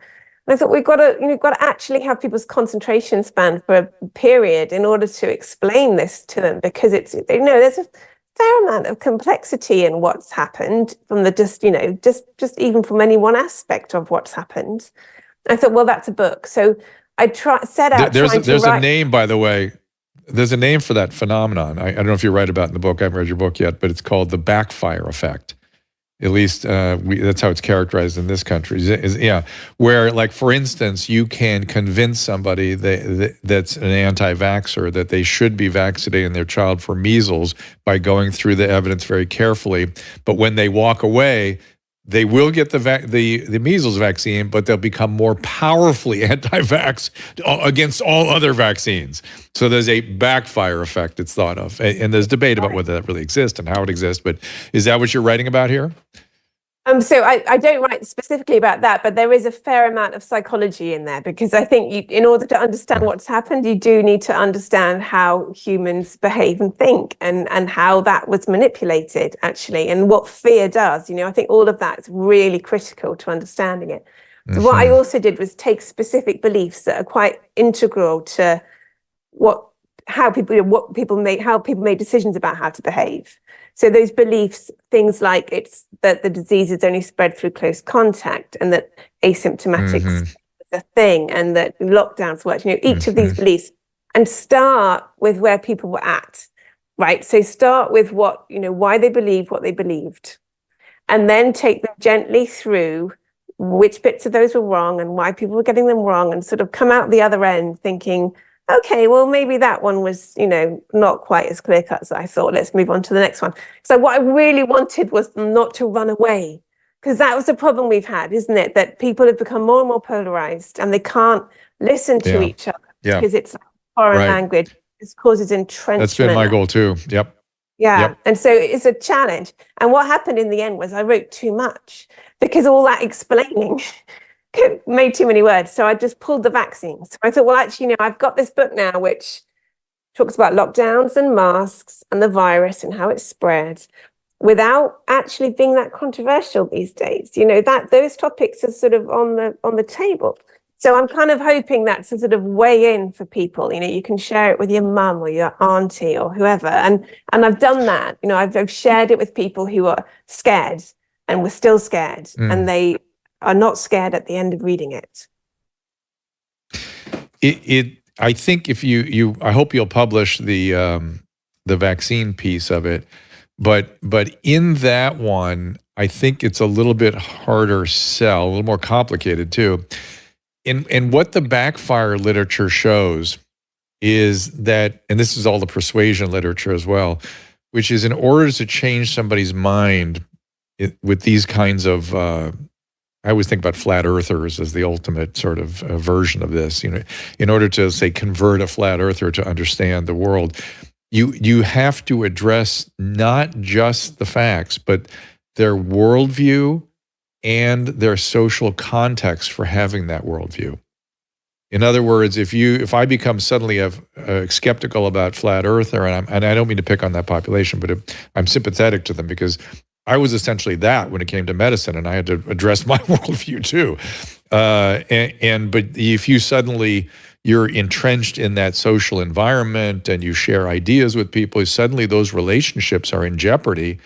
And I thought we've got to actually have people's concentration span for a period in order to explain this to them, because there's a fair amount of complexity in what's happened from the just even from any one aspect of what's happened. I thought, well, that's a book. So I set out. There's a name, by the way. There's a name for that phenomenon. I don't know if you write about it in the book. I haven't read your book yet, but it's called the backfire effect. At least that's how it's characterized in this country. Where, like, for instance, you can convince somebody that's an anti-vaxxer that they should be vaccinating their child for measles by going through the evidence very carefully. But when they walk away, they will get the measles vaccine, but they'll become more powerfully anti-vax against all other vaccines. So there's a backfire effect, it's thought of. And there's debate about whether that really exists and how it exists. But is that what you're writing about here? So I don't write specifically about that, but there is a fair amount of psychology in there, because I think in order to understand what's happened, you do need to understand how humans behave and think, and how that was manipulated, actually, and what fear does. I think all of that is really critical to understanding it. So what I also did was take specific beliefs that are quite integral to how people made decisions about how to behave. So those beliefs, things like it's that the disease is only spread through close contact, and that asymptomatics is a thing, and that lockdowns work. Each of these beliefs, and start with where people were at, right? So start with why they believed what they believed, and then take them gently through which bits of those were wrong and why people were getting them wrong, and sort of come out the other end thinking, okay, well, maybe that one was, not quite as clear cut as I thought. Let's move on to the next one. So what I really wanted was them not to run away, because that was the problem we've had, isn't it? That people have become more and more polarized, and they can't listen to each other because it's foreign language. It causes entrenchment. That's been my goal too. Yep. Yeah. Yep. And so it's a challenge. And what happened in the end was I wrote too much, because all that explaining made too many words. So I just pulled the vaccines. So I thought, well, actually, I've got this book now which talks about lockdowns and masks and the virus and how it spread, without actually being that controversial these days. That those topics are sort of on the table. So I'm kind of hoping that's a sort of way in for people. You can share it with your mum or your auntie or whoever. And I've done that. I've shared it with people who are scared and were still scared, and they are not scared at the end of reading it. I think if I hope you'll publish the vaccine piece of it, but in that one, I think it's a little bit harder sell, a little more complicated too. And what the backfire literature shows is that, and this is all the persuasion literature as well, which is in order to change somebody's mind with these kinds of I always think about flat earthers as the ultimate sort of version of this. In order to, say, convert a flat earther to understand the world, you have to address not just the facts, but their worldview and their social context for having that worldview. In other words, if I become suddenly skeptical about flat earther, and I don't mean to pick on that population, but I'm sympathetic to them, because I was essentially that when it came to medicine, and I had to address my worldview too. But if you're entrenched in that social environment and you share ideas with people, suddenly those relationships are in jeopardy,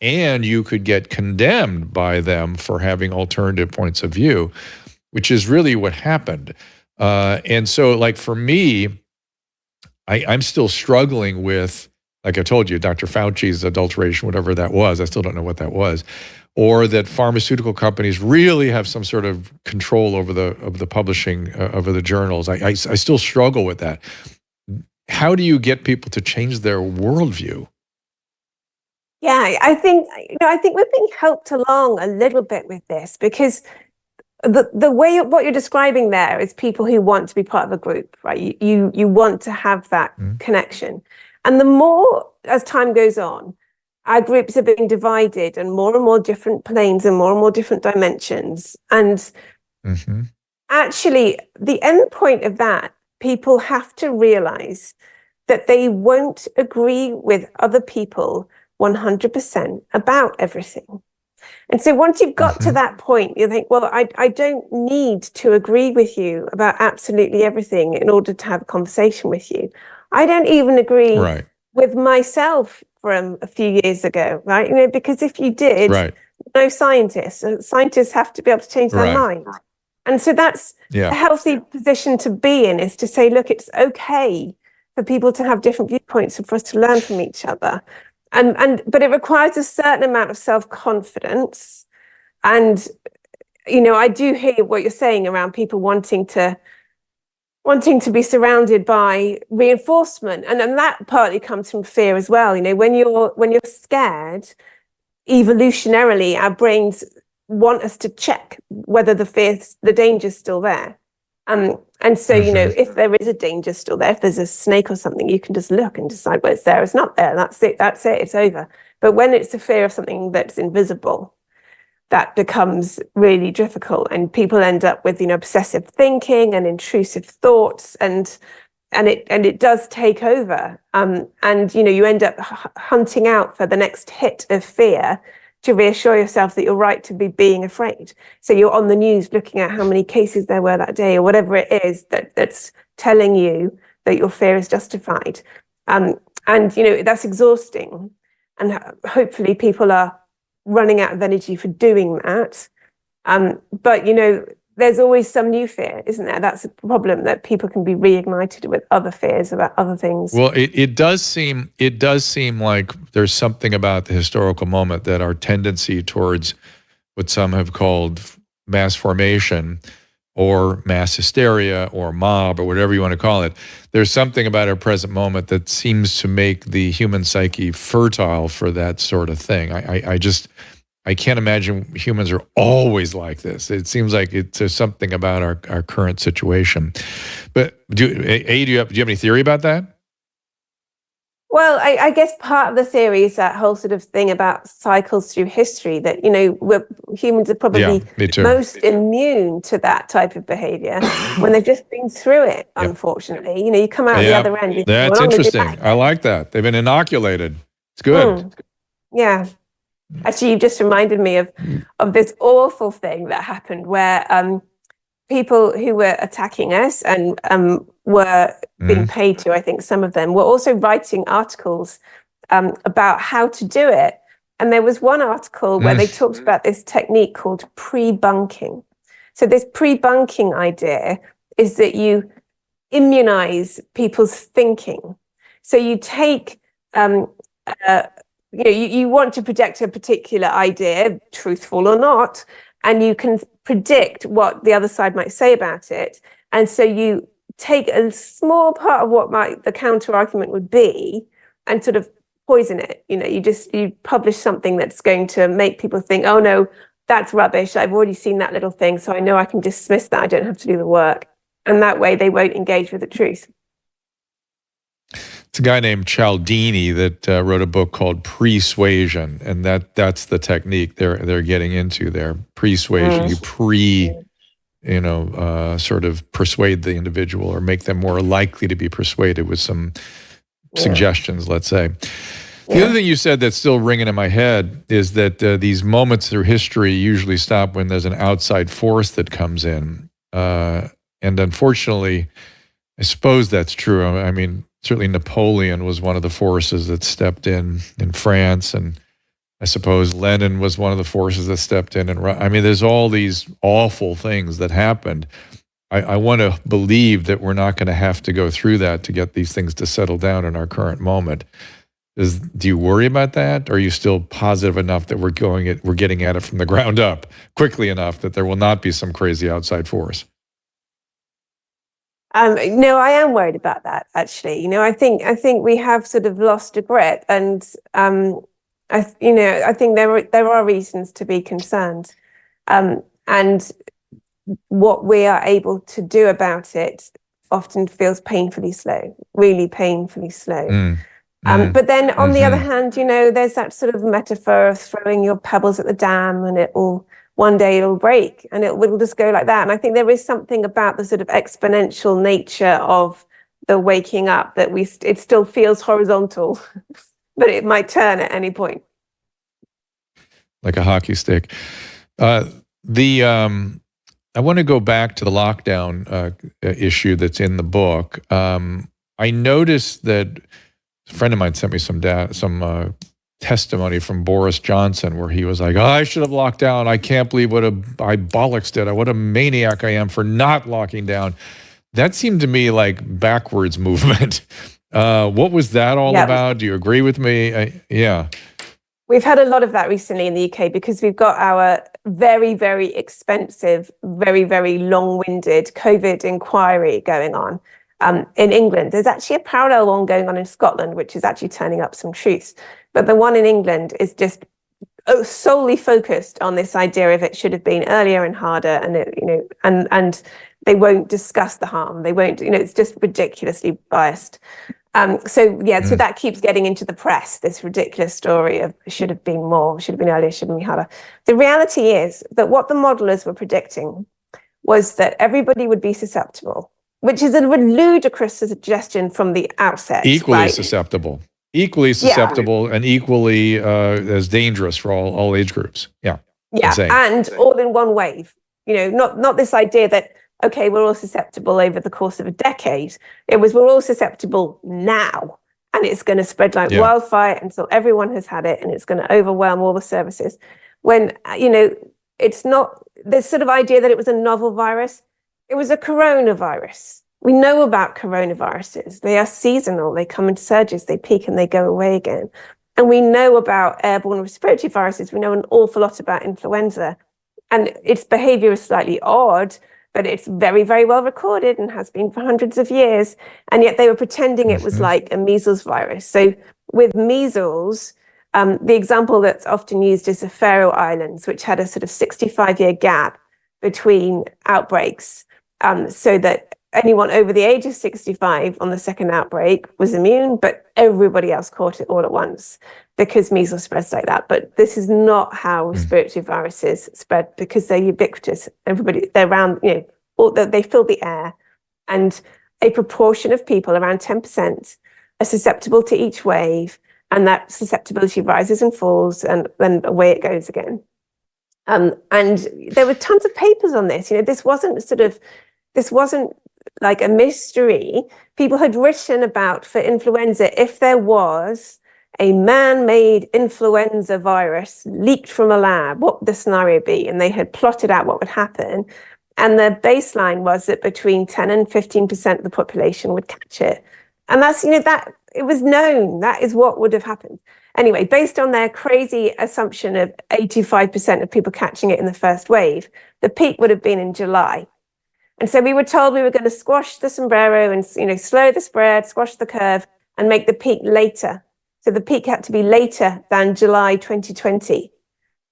and you could get condemned by them for having alternative points of view, which is really what happened. And so, like, for me, I'm still struggling with, like I told you, Dr. Fauci's adulteration, whatever that was. I still don't know what that was. Or that pharmaceutical companies really have some sort of control over the publishing over the journals. I still struggle with that. How do you get people to change their worldview? Yeah, I think we're being helped along a little bit with this, because the way what you're describing there is people who want to be part of a group, right? You want to have that connection. And the more as time goes on, our groups are being divided and more different planes and more different dimensions. And actually, the end point of that, people have to realize that they won't agree with other people 100% about everything. And so once you've got to that point, you think, well, I don't need to agree with you about absolutely everything in order to have a conversation with you. I don't even agree with myself from a few years ago, right? You know, because if you did, no scientists. Scientists have to be able to change their mind. And so that's a healthy position to be in, is to say, look, it's okay for people to have different viewpoints and for us to learn from each other. But it requires a certain amount of self-confidence. And, you know, I do hear what you're saying around people wanting to be surrounded by reinforcement. And then that partly comes from fear as well. You know, when you're scared, evolutionarily, our brains want us to check whether the danger's still there. And so, you know, if there is a danger still there, if there's a snake or something, you can just look and decide whether it's there or it's not there. That's it, it's over. But when it's a fear of something that's invisible, that becomes really difficult. And people end up with, you know, obsessive thinking and intrusive thoughts, and it does take over. And, you know, you end up hunting out for the next hit of fear to reassure yourself that you're right to be being afraid. So you're on the news looking at how many cases there were that day, or whatever it is that's telling you that your fear is justified. And, you know, that's exhausting. And hopefully people are running out of energy for doing that. But, you know, there's always some new fear, isn't there? That's a problem, that people can be reignited with other fears about other things. Well, it does seem like there's something about the historical moment that our tendency towards what some have called mass formation or mass hysteria or mob or whatever you want to call it. There's something about our present moment that seems to make the human psyche fertile for that sort of thing. I can't imagine humans are always like this. It seems like there's something about our current situation. But do you have any theory about that? Well, I guess part of the theory is that whole sort of thing about cycles through history, that, you know, humans are probably most immune to that type of behavior when they've just been through it, unfortunately. You know, you come out the other end. That's interesting. I like that. They've been inoculated. It's good. Yeah. Actually, you just reminded me of this awful thing that happened where people who were attacking us and were being paid to, I think some of them, were also writing articles about how to do it. And there was one article where they talked about this technique called pre-bunking. So this pre-bunking idea is that you immunize people's thinking. So you take you know, you want to project a particular idea, truthful or not, and you can predict what the other side might say about it. And so you take a small part of what the counter argument would be and sort of poison it. You know, you publish something that's going to make people think, oh no, that's rubbish. I've already seen that little thing, so I know I can dismiss that. I don't have to do the work. And that way they won't engage with the truth. It's a guy named Cialdini that wrote a book called Persuasion, and that's the technique they're getting into there. Persuasion, you sort of persuade the individual or make them more likely to be persuaded with some suggestions, let's say. The other thing you said that's still ringing in my head is that these moments through history usually stop when there's an outside force that comes in. And unfortunately, I suppose that's true. I mean, certainly Napoleon was one of the forces that stepped in France, and I suppose Lenin was one of the forces that stepped in. And I mean, there's all these awful things that happened. I want to believe that we're not going to have to go through that to get these things to settle down in our current moment. Do you worry about that? Or are you still positive enough that we're getting at it from the ground up quickly enough that there will not be some crazy outside force? No, I am worried about that, actually. You know, I think we have sort of lost a grip, and I think there are reasons to be concerned, and what we are able to do about it often feels painfully slow, really painfully slow. But then on the other hand, there's that sort of metaphor of throwing your pebbles at the dam and one day it'll break and it'll just go like that. And I think there is something about the sort of exponential nature of the waking up that it still feels horizontal, but it might turn at any point. Like a hockey stick. I want to go back to the lockdown issue that's in the book. I noticed that a friend of mine sent me some testimony from Boris Johnson where he was like, I should have locked down. I can't believe I bollocksed it. What a maniac I am for not locking down. That seemed to me like backwards movement. What was that all about? Do you agree with me? Yeah. We've had a lot of that recently in the UK because we've got our very, very expensive, very, very long-winded COVID inquiry going on in England. There's actually a parallel one going on in Scotland, which is actually turning up some truths. But the one in England is just solely focused on this idea of it should have been earlier and harder, and and they won't discuss the harm. They won't, it's just ridiculously biased. So that keeps getting into the press, this ridiculous story of should have been more, should have been earlier, should have been harder. The reality is that what the modelers were predicting was that everybody would be susceptible, which is a ludicrous suggestion from the outset. Equally susceptible. And equally as dangerous for all age groups. Yeah. Insane. And all in one wave. Not this idea that, okay, we're all susceptible over the course of a decade. It was we're all susceptible now, and it's going to spread like wildfire until everyone has had it, and it's going to overwhelm all the services. When, it's not this sort of idea that it was a novel virus. It was a coronavirus. We know about coronaviruses. They are seasonal. They come in surges. They peak and they go away again. And we know about airborne respiratory viruses. We know an awful lot about influenza. And its behavior is slightly odd, but it's very, very well recorded and has been for hundreds of years. And yet they were pretending it was like a measles virus. So with measles, the example that's often used is the Faroe Islands, which had a sort of 65-year gap between outbreaks, so that anyone over the age of 65 on the second outbreak was immune, but everybody else caught it all at once because measles spreads like that. But this is not how respiratory viruses spread because they're ubiquitous. They're around, they fill the air, and a proportion of people, around 10%, are susceptible to each wave, and that susceptibility rises and falls, and then away it goes again. And there were tons of papers on this. This wasn't like a mystery. People had written about, for influenza, if there was a man-made influenza virus leaked from a lab, what would the scenario be? And they had plotted out what would happen. And the baseline was that between 10 and 15% of the population would catch it. And that's, that it was known that is what would have happened. Anyway, based on their crazy assumption of 85% of people catching it in the first wave, the peak would have been in July. And so we were told we were going to squash the sombrero and, slow the spread, squash the curve, and make the peak later. So the peak had to be later than July 2020.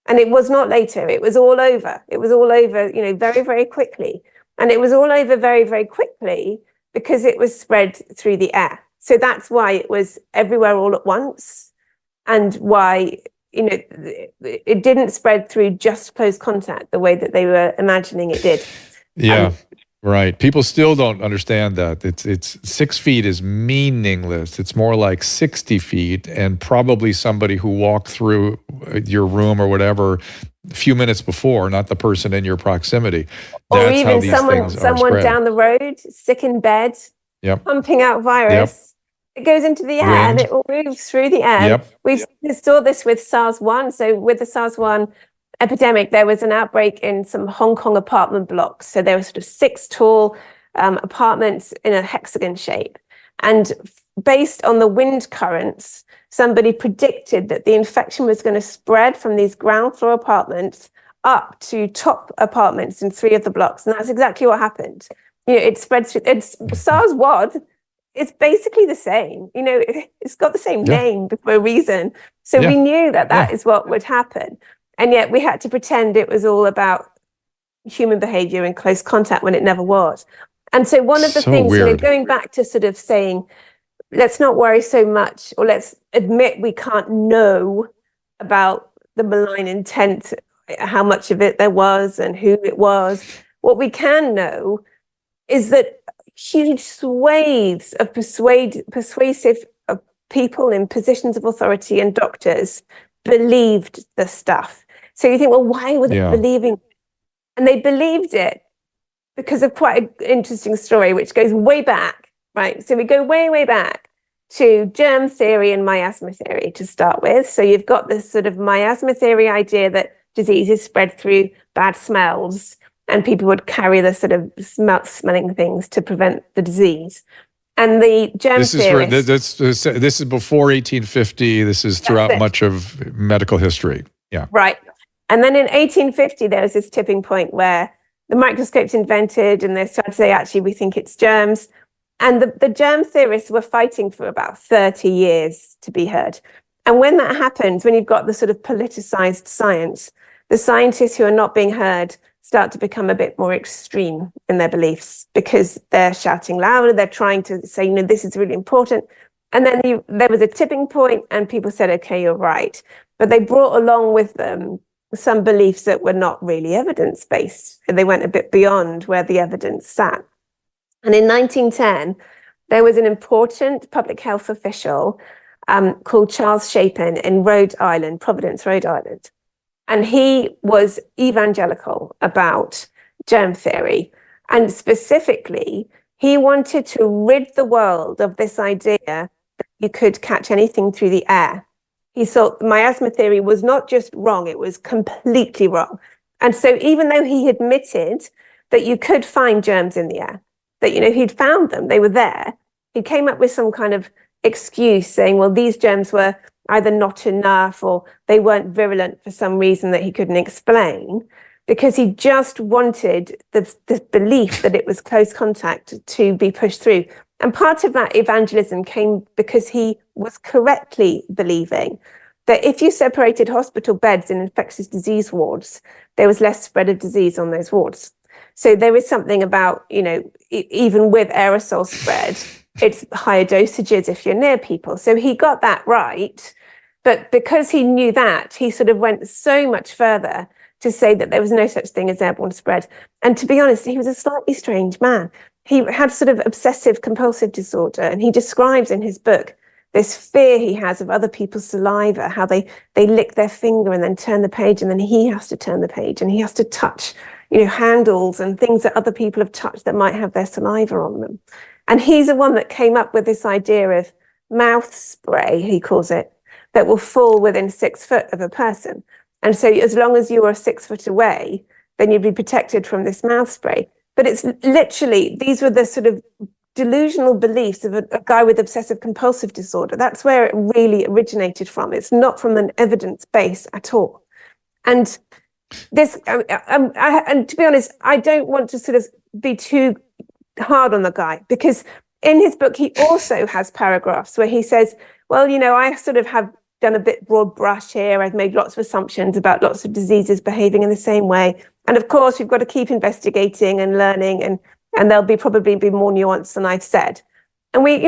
And it was not later. It was all over. It was all over, very, very quickly. And it was all over very, very quickly because it was spread through the air. So that's why it was everywhere all at once, and why, it didn't spread through just close contact the way that they were imagining it did. Yeah. Right. People still don't understand that. It's 6 feet is meaningless. It's more like 60 feet, and probably somebody who walked through your room or whatever a few minutes before, not the person in your proximity. Or even someone down the road, sick in bed, pumping out virus. It goes into the air and it will move through the air. We saw this with SARS-1. So with the SARS-1 epidemic, there was an outbreak in some Hong Kong apartment blocks. So there were sort of 6 tall apartments in a hexagon shape. And based on the wind currents, somebody predicted that the infection was going to spread from these ground floor apartments up to top apartments in 3 of the blocks. And that's exactly what happened. It spreads through. It's SARS-1. It's basically the same. It's got the same name for a reason. So we knew that is what would happen. And yet we had to pretend it was all about human behavior and close contact when it never was. And so one of the things, going back to sort of saying, let's not worry so much, or let's admit we can't know about the malign intent, how much of it there was and who it was. What we can know is that huge swathes of persuasive people in positions of authority and doctors believed the stuff. So you think, well, why were they believing? And they believed it because of quite an interesting story, which goes way back, right? So we go way, way back to germ theory and miasma theory to start with. So you've got this sort of miasma theory idea that diseases spread through bad smells, and people would carry the sort of smelling things to prevent the disease. And the germ theorists... This is before 1850. This is throughout much of medical history. Yeah. Right. And then in 1850, there was this tipping point where the microscope's invented and they started to say, actually, we think it's germs. And the germ theorists were fighting for about 30 years to be heard. And when that happens, when you've got the sort of politicized science, the scientists who are not being heard start to become a bit more extreme in their beliefs because they're shouting louder, they're trying to say, this is really important. And then there was a tipping point and people said, okay, you're right. But they brought along with them some beliefs that were not really evidence-based. They went a bit beyond where the evidence sat. And in 1910, there was an important public health official called Charles Chapin in Rhode Island, Providence, Rhode Island. And he was evangelical about germ theory. And specifically, he wanted to rid the world of this idea that you could catch anything through the air. He thought miasma theory was not just wrong, it was completely wrong. And so even though he admitted that you could find germs in the air, that, he'd found them, they were there, he came up with some kind of excuse saying, well, these germs were either not enough or they weren't virulent for some reason that he couldn't explain, because he just wanted the belief that it was close contact to be pushed through. And part of that evangelism came because he was correctly believing that if you separated hospital beds in infectious disease wards, there was less spread of disease on those wards. So there is something about, even with aerosol spread, it's higher dosages if you're near people. So he got that right. But because he knew that, he sort of went so much further to say that there was no such thing as airborne spread. And to be honest, he was a slightly strange man. He had sort of obsessive compulsive disorder. And he describes in his book this fear he has of other people's saliva, how they lick their finger and then turn the page, and then he has to turn the page and he has to touch, handles and things that other people have touched that might have their saliva on them. And he's the one that came up with this idea of mouth spray, he calls it, that will fall within 6 foot of a person. And so as long as you are 6 foot away, then you'd be protected from this mouth spray. But it's literally, these were the sort of delusional beliefs of a guy with obsessive compulsive disorder. That's where it really originated from. It's not from an evidence base at all. And this, and to be honest, I don't want to sort of be too hard on the guy, because in his book, he also has paragraphs where he says, well, I sort of have done a bit broad brush here. I've made lots of assumptions about lots of diseases behaving in the same way. And of course, we've got to keep investigating and learning, and there'll probably be more nuance than I've said. And we're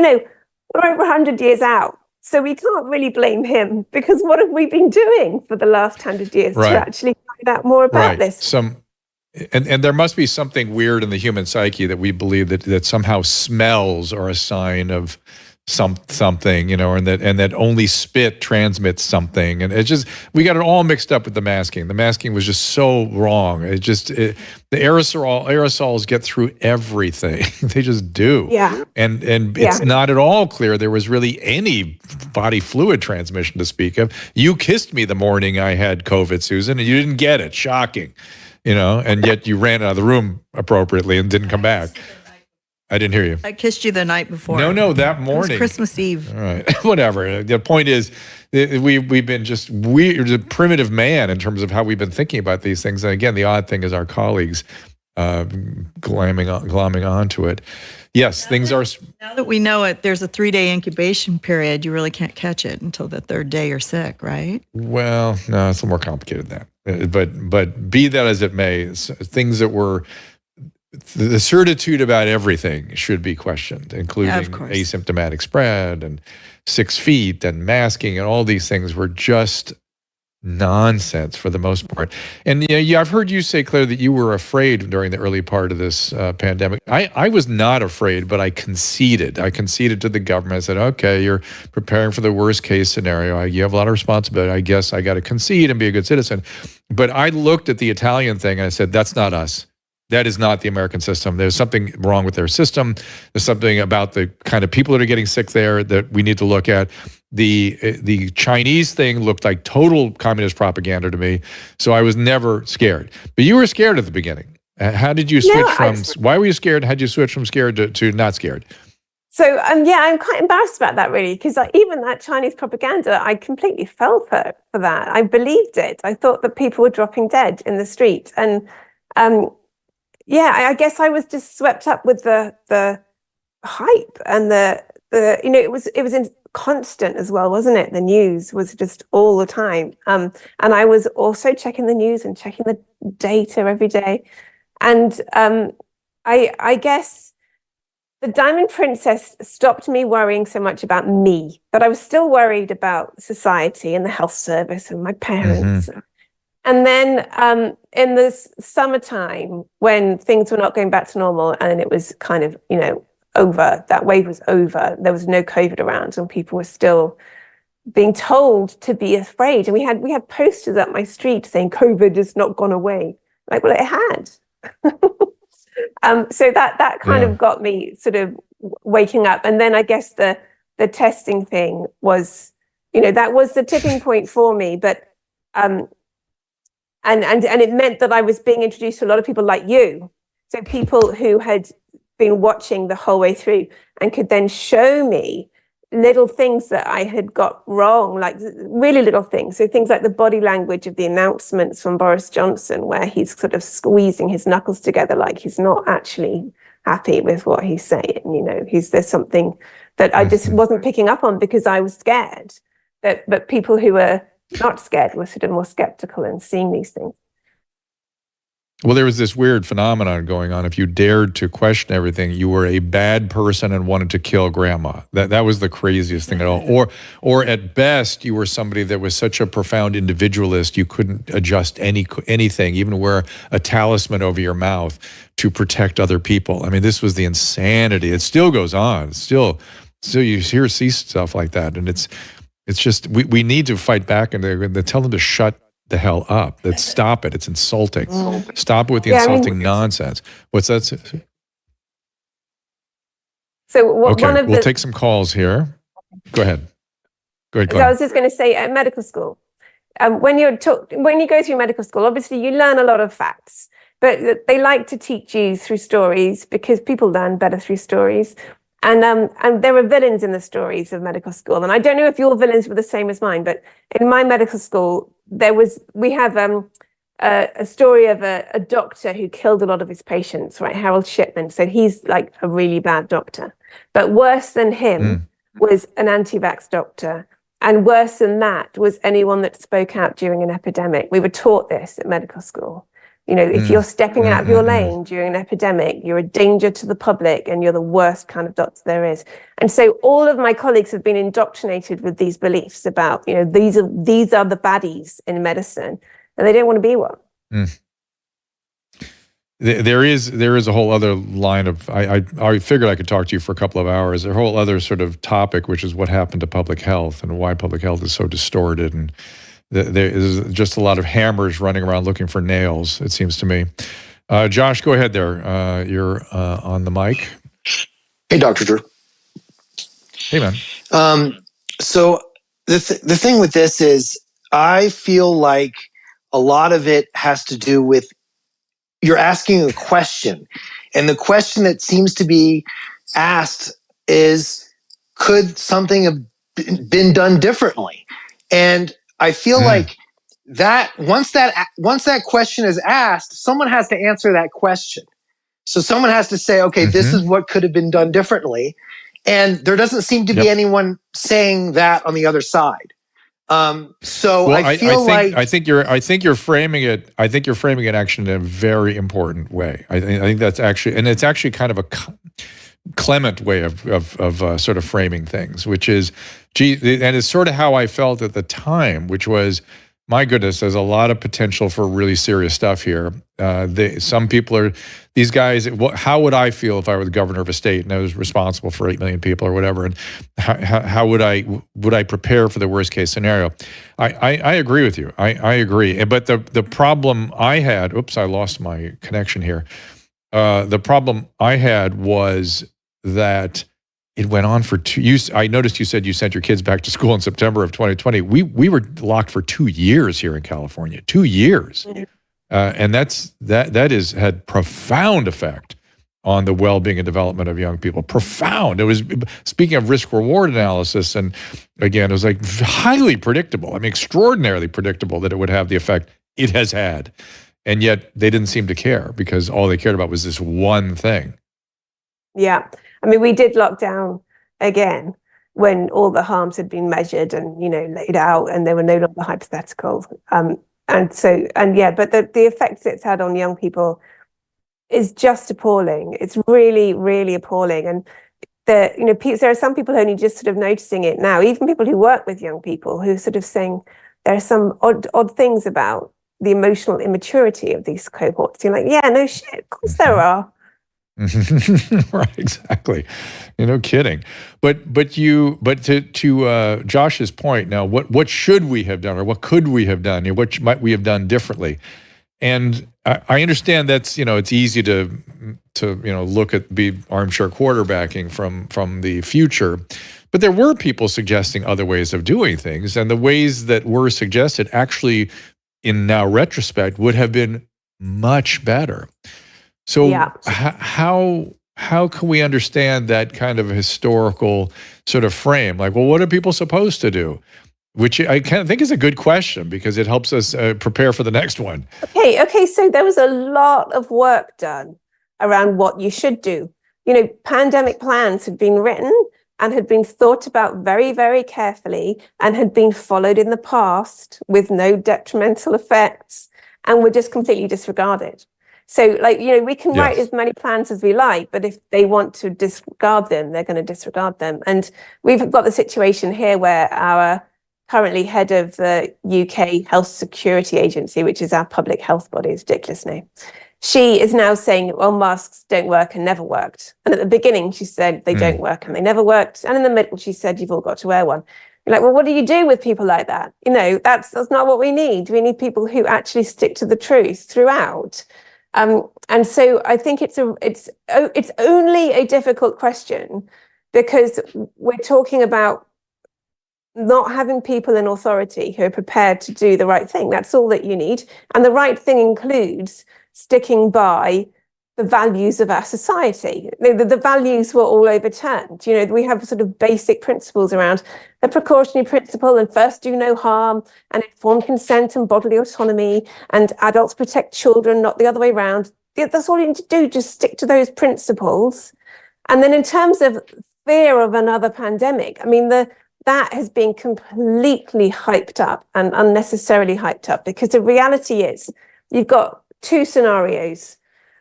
over 100 years out. So we can't really blame him, because what have we been doing for the last 100 years to actually find out more about this? And there must be something weird in the human psyche that we believe that somehow smells are a sign of something, and that only spit transmits something. And it's just, we got it all mixed up with the masking. The masking was just so wrong. The aerosols get through everything. They just do. Yeah. And it's not at all clear there was really any body fluid transmission to speak of. You kissed me the morning I had COVID, Susan, and you didn't get it. Shocking. And yet you ran out of the room appropriately and didn't come back. I didn't hear you. I kissed you the night before. No, that morning. It was Christmas Eve. All right, whatever. The point is, we've been just weird, a primitive man in terms of how we've been thinking about these things. And again, the odd thing is our colleagues glomming onto it. Yes, things are. Now that we know it, there's a 3-day incubation period. You really can't catch it until the 3rd day you're sick, right? Well, no, it's a little more complicated than that. But be that as it may, things that were the certitude about everything should be questioned, including asymptomatic spread and 6 feet and masking, and all these things were just nonsense for the most part. And I've heard you say, Claire, that you were afraid during the early part of this pandemic. I was not afraid, but I conceded. I conceded to the government. I said, okay, you're preparing for the worst case scenario. You have a lot of responsibility. I guess I got to concede and be a good citizen. But I looked at the Italian thing and I said, that's not us. That is not the American system. There's something wrong with their system. There's something about the kind of people that are getting sick there that we need to look at. The Chinese thing looked like total communist propaganda to me, so I was never scared. But you were scared at the beginning. How did you switch why were you scared? How did you switch from scared to not scared? So I'm quite embarrassed about that, really, because even that Chinese propaganda, I completely fell for that. I believed it. I thought that people were dropping dead in the street, and I guess I was just swept up with the hype and the it was constant as well, wasn't it? The news was just all the time, and I was also checking the news and checking the data every day, and I guess the Diamond Princess stopped me worrying so much about me, but I was still worried about society and the health service and my parents. Mm-hmm. And then in the summertime, when things were not going back to normal and it was kind of, over, that wave was over, there was no COVID around and people were still being told to be afraid. And we had posters up my street saying COVID has not gone away. Like, well, it had. So that kind of got me sort of waking up. And then I guess the testing thing was, that was the tipping point for me. But and it meant that I was being introduced to a lot of people like you. So people who had been watching the whole way through and could then show me little things that I had got wrong, like really little things. So things like the body language of the announcements from Boris Johnson, where he's sort of squeezing his knuckles together like he's not actually happy with what he's saying. There's something that I just wasn't picking up on because I was scared. But people who were not scared were sort of more skeptical and seeing these things. Well, there was this weird phenomenon going on. If you dared to question everything, you were a bad person and wanted to kill grandma. That was the craziest thing at all. Or at best, you were somebody that was such a profound individualist, you couldn't adjust anything, even wear a talisman over your mouth to protect other people. I mean, this was the insanity. It still goes on. Still you see stuff like that. And it's just, we need to fight back and they tell them to shut the hell up. Let's stop it. It's insulting. Stop it with the insulting nonsense. What's that? So we'll take some calls here. Go ahead. So I was just going to say, at medical school, when you go through medical school, obviously you learn a lot of facts, but they like to teach you through stories because people learn better through stories. And there are villains in the stories of medical school. And I don't know if your villains were the same as mine, but in my medical school, we have a story of a doctor who killed a lot of his patients, right? Harold Shipman. So he's like a really bad doctor. But worse than him was an anti-vax doctor. And worse than that was anyone that spoke out during an epidemic. We were taught this at medical school. If you're stepping out of your lane during an epidemic, you're a danger to the public and you're the worst kind of doctor there is. And so all of my colleagues have been indoctrinated with these beliefs about, these are the baddies in medicine, and they don't want to be one. There is a whole other line of, I figured I could talk to you for a couple of hours, a whole other sort of topic, which is what happened to public health and why public health is so distorted, and there is just a lot of hammers running around looking for nails, it seems to me. Josh, go ahead there. You're on the mic. Hey, Dr. Drew. Hey, man. So the thing with this is I feel like a lot of it has to do with you're asking a question. And the question that seems to be asked is, could something have been done differently? And I feel like that once that question is asked, someone has to answer that question. So someone has to say, okay, this is what could have been done differently. And there doesn't seem to be anyone saying that on the other side. So I feel like I think you're framing it. I think you're framing it actually in a very important way. I think that's actually, and it's actually kind of a clement way of sort of framing things, which is, gee, and it's sort of how I felt at the time, which was, my goodness, there's a lot of potential for really serious stuff here. Some people are, these guys, how would I feel if I were the governor of a state and I was responsible for 8 million people or whatever? And how would I prepare for the worst case scenario? I agree with you. I agree. But the problem I had, oops, I lost my connection here. The problem I had was that it went on for I noticed you said you sent your kids back to school in September of 2020. We were locked for 2 years here in California, 2 years. And that had profound effect on the well-being and development of young people. Profound. It was, speaking of risk-reward analysis, and again, it was like highly predictable. I mean, extraordinarily predictable that it would have the effect it has had. And yet they didn't seem to care because all they cared about was this one thing. Yeah. I mean, we did lock down again when all the harms had been measured and, laid out, and they were no longer hypothetical. But the effects it's had on young people is just appalling. It's really, really appalling. And there are some people only just sort of noticing it now, even people who work with young people who are sort of saying there are some odd things about the emotional immaturity of these cohorts. You're like, yeah, no shit, of course there are. Right, exactly. No kidding. But to Josh's point now, what should we have done, or what could we have done? What might we have done differently? And I understand that's, it's easy to look at, be armchair quarterbacking from the future, but there were people suggesting other ways of doing things, and the ways that were suggested actually, in now retrospect, would have been much better. So yeah. How can we understand that kind of historical sort of frame? Like, well, what are people supposed to do? Which I kind of think is a good question, because it helps us prepare for the next one. Okay. So there was a lot of work done around what you should do. Pandemic plans had been written and had been thought about very, very carefully and had been followed in the past with no detrimental effects, and were just completely disregarded. So, we can write as many plans as we like, but if they want to disregard them, they're going to disregard them. And we've got the situation here where our currently head of the UK Health Security Agency, which is our public health body, is ridiculous name. She is now saying, well, masks don't work and never worked. And at the beginning, she said they don't work and they never worked. And in the middle, she said, you've all got to wear one. You're like, well, what do you do with people like that? That's not what we need. We need people who actually stick to the truth throughout. And so I think it's only a difficult question, because we're talking about not having people in authority who are prepared to do the right thing. That's all that you need. And the right thing includes sticking by the values of our society. The values were all overturned. We have sort of basic principles around the precautionary principle and first do no harm and informed consent and bodily autonomy and adults protect children, not the other way around. That's all you need to do, just stick to those principles. And then in terms of fear of another pandemic, I mean, that has been completely hyped up and unnecessarily hyped up, because the reality is you've got two scenarios.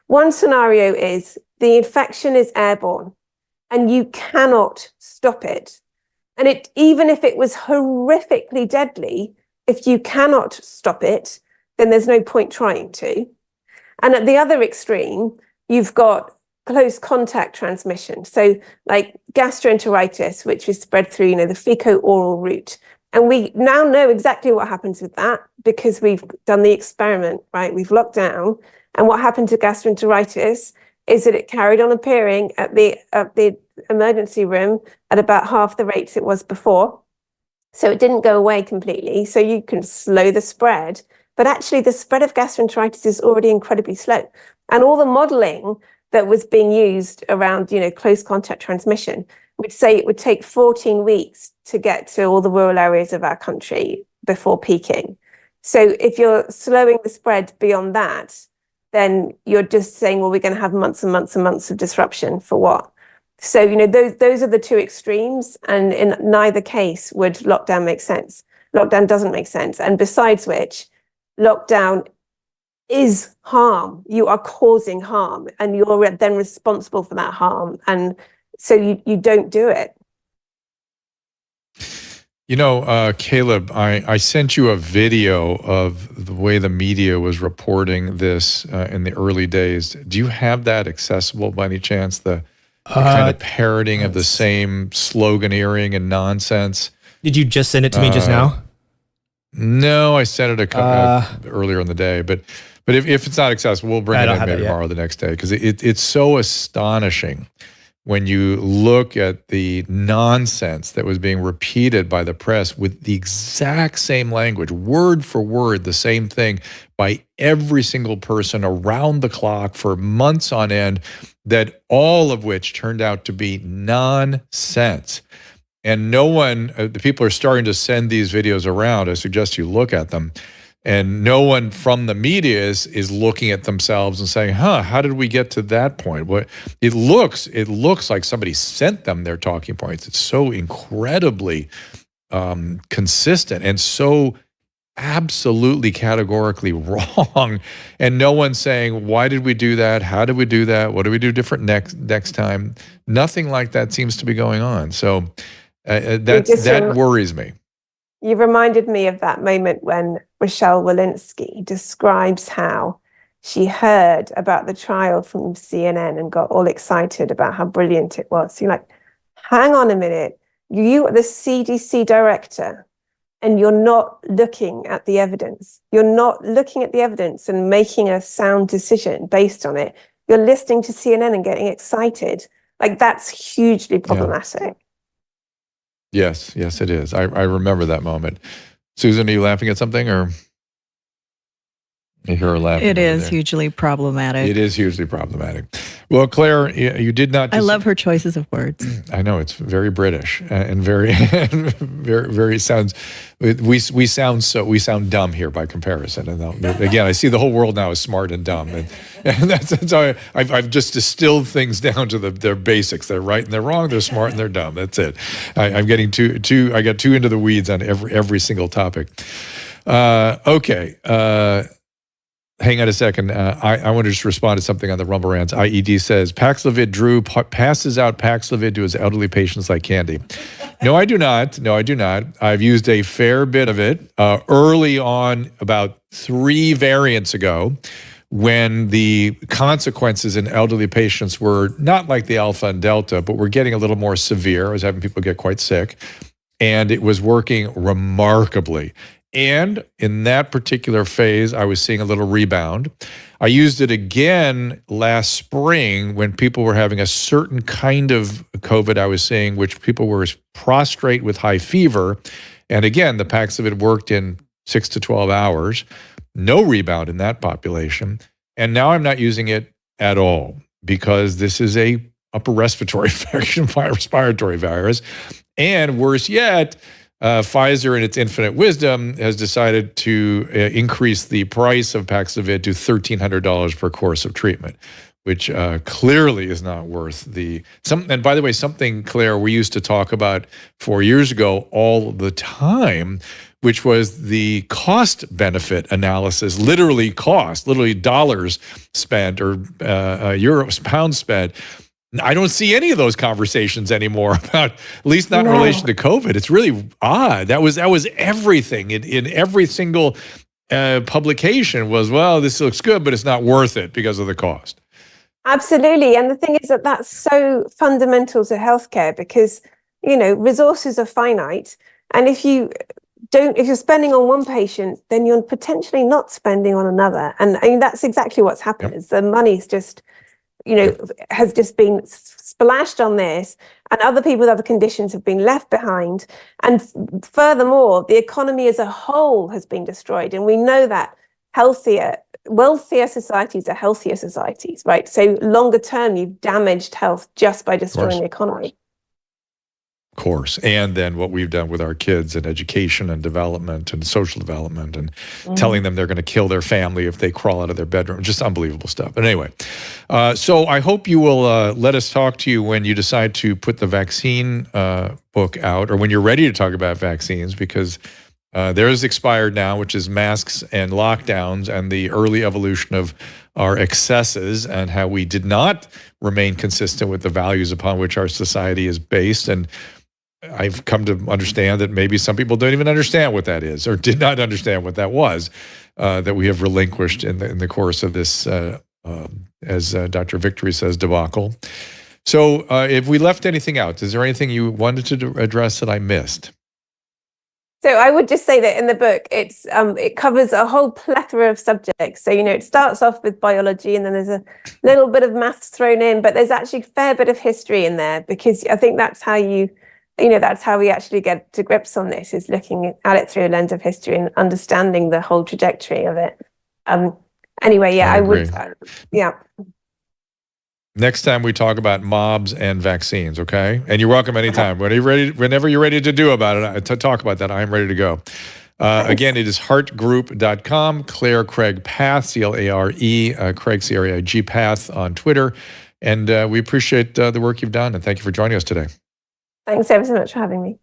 One scenario is the infection is airborne and you cannot stop it. And even if it was horrifically deadly, if you cannot stop it, then there's no point trying to. And at the other extreme, you've got close contact transmission. So like gastroenteritis, which is spread through, the fecal-oral route. And we now know exactly what happens with that, because we've done the experiment, right? We've locked down. And what happened to gastroenteritis is that it carried on appearing at the emergency room at about half the rates it was before. So it didn't go away completely. So you can slow the spread. But actually, the spread of gastroenteritis is already incredibly slow. And all the modeling that was being used around, close contact transmission would say it would take 14 weeks to get to all the rural areas of our country before peaking. So if you're slowing the spread beyond that, then you're just saying, well, we're going to have months and months and months of disruption for what? So, those are the two extremes. And in neither case would lockdown make sense. Lockdown doesn't make sense. And besides which, lockdown is harm. You are causing harm, and you're then responsible for that harm. And so you don't do it. Caleb, I sent you a video of the way the media was reporting this in the early days. Do you have that accessible by any chance? The kind of parroting of the same sloganeering and nonsense. Did you just send it to me just now? No, I sent it earlier in the day. But if it's not accessible, we'll bring it in maybe tomorrow or the next day, because it's so astonishing when you look at the nonsense that was being repeated by the press with the exact same language, word for word, the same thing by every single person around the clock for months on end, that all of which turned out to be nonsense. And no one, the people are starting to send these videos around. I suggest you look at them. And no one from the media is looking at themselves and saying, how did we get to that point? What it looks like somebody sent them their talking points. It's so incredibly consistent and so absolutely categorically wrong. And no one's saying, why did we do that? How did we do that? What do we do different next time? Nothing like that seems to be going on. So that worries me. You reminded me of that moment when Rochelle Walensky describes how she heard about the trial from CNN and got all excited about how brilliant it was. So you're like, hang on a minute, you are the CDC director and you're not looking at the evidence. You're not looking at the evidence and making a sound decision based on it. You're listening to CNN and getting excited. Like, that's hugely problematic. Yeah. Yes, it is. I remember that moment. Susan, are you laughing at something, or you hear her laughing? It is hugely problematic. It is hugely problematic. Well, Claire, you did not. I love her choices of words. I know, it's very British and very, very sounds. We sound dumb here by comparison. And again, I see the whole world now as smart and dumb, and that's how I've just distilled things down to their basics. They're right and they're wrong. They're smart and they're dumb. That's it. I'm getting too. I got too into the weeds on every single topic. Okay. Hang on a second. I want to just respond to something on the Rumble Rants. IED says, Paxlovid Drew passes out Paxlovid to his elderly patients like candy. No, I do not. I've used a fair bit of it early on, about 3 variants ago, when the consequences in elderly patients were not like the Alpha and Delta, but were getting a little more severe. I was having people get quite sick, and it was working remarkably. And in that particular phase, I was seeing a little rebound. I used it again last spring when people were having a certain kind of COVID I was seeing, which people were prostrate with high fever. And again, the Paxlovid worked in 6 to 12 hours. No rebound in that population. And now I'm not using it at all because this is a upper respiratory infection, respiratory virus. And worse yet, Pfizer, in its infinite wisdom, has decided to increase the price of Paxlovid to $1,300 per course of treatment, which clearly is not worth the. And by the way, something, Claire, we used to talk about 4 years ago all the time, which was the cost-benefit analysis, literally dollars spent or euros, pounds spent. I don't see any of those conversations anymore about, at least not in relation to COVID. It's really odd. That was everything in every single publication was, well, this looks good, but it's not worth it because of the cost. Absolutely. And the thing is that that's so fundamental to healthcare because, resources are finite. And if you're spending on one patient, then you're potentially not spending on another. And I mean, that's exactly what's happened. Is the money's just has just been splashed on this, and other people with other conditions have been left behind. And furthermore, the economy as a whole has been destroyed. And we know that wealthier societies are healthier societies, right? So longer term, you've damaged health just by destroying the economy. Of course. And then what we've done with our kids and education and development and social development and telling them they're going to kill their family if they crawl out of their bedroom. Just unbelievable stuff. But anyway, so I hope you will let us talk to you when you decide to put the vaccine book out, or when you're ready to talk about vaccines, because Theirs expired now, which is masks and lockdowns and the early evolution of our excesses and how we did not remain consistent with the values upon which our society is based. And I've come to understand that maybe some people don't even understand what that is or did not understand what that was, that we have relinquished in the course of this, as Dr. Victory says, debacle. So if we left anything out, is there anything you wanted to address that I missed? So I would just say that in the book, it covers a whole plethora of subjects. So, it starts off with biology and then there's a little bit of maths thrown in, but there's actually a fair bit of history in there because I think that's how that's how we actually get to grips on this, is looking at it through a lens of history and understanding the whole trajectory of it. Anyway, yeah, I would, yeah. Next time we talk about mobs and vaccines, okay? And you're welcome anytime. Whenever you're ready to do about it, to talk about that, I'm ready to go. Again, it is heartgroup.com, Clare Craig Path, C-L-A-R-E, Craig, C-R-A-I-G, Path on Twitter. And we appreciate the work you've done, and thank you for joining us today. Thanks ever so much for having me.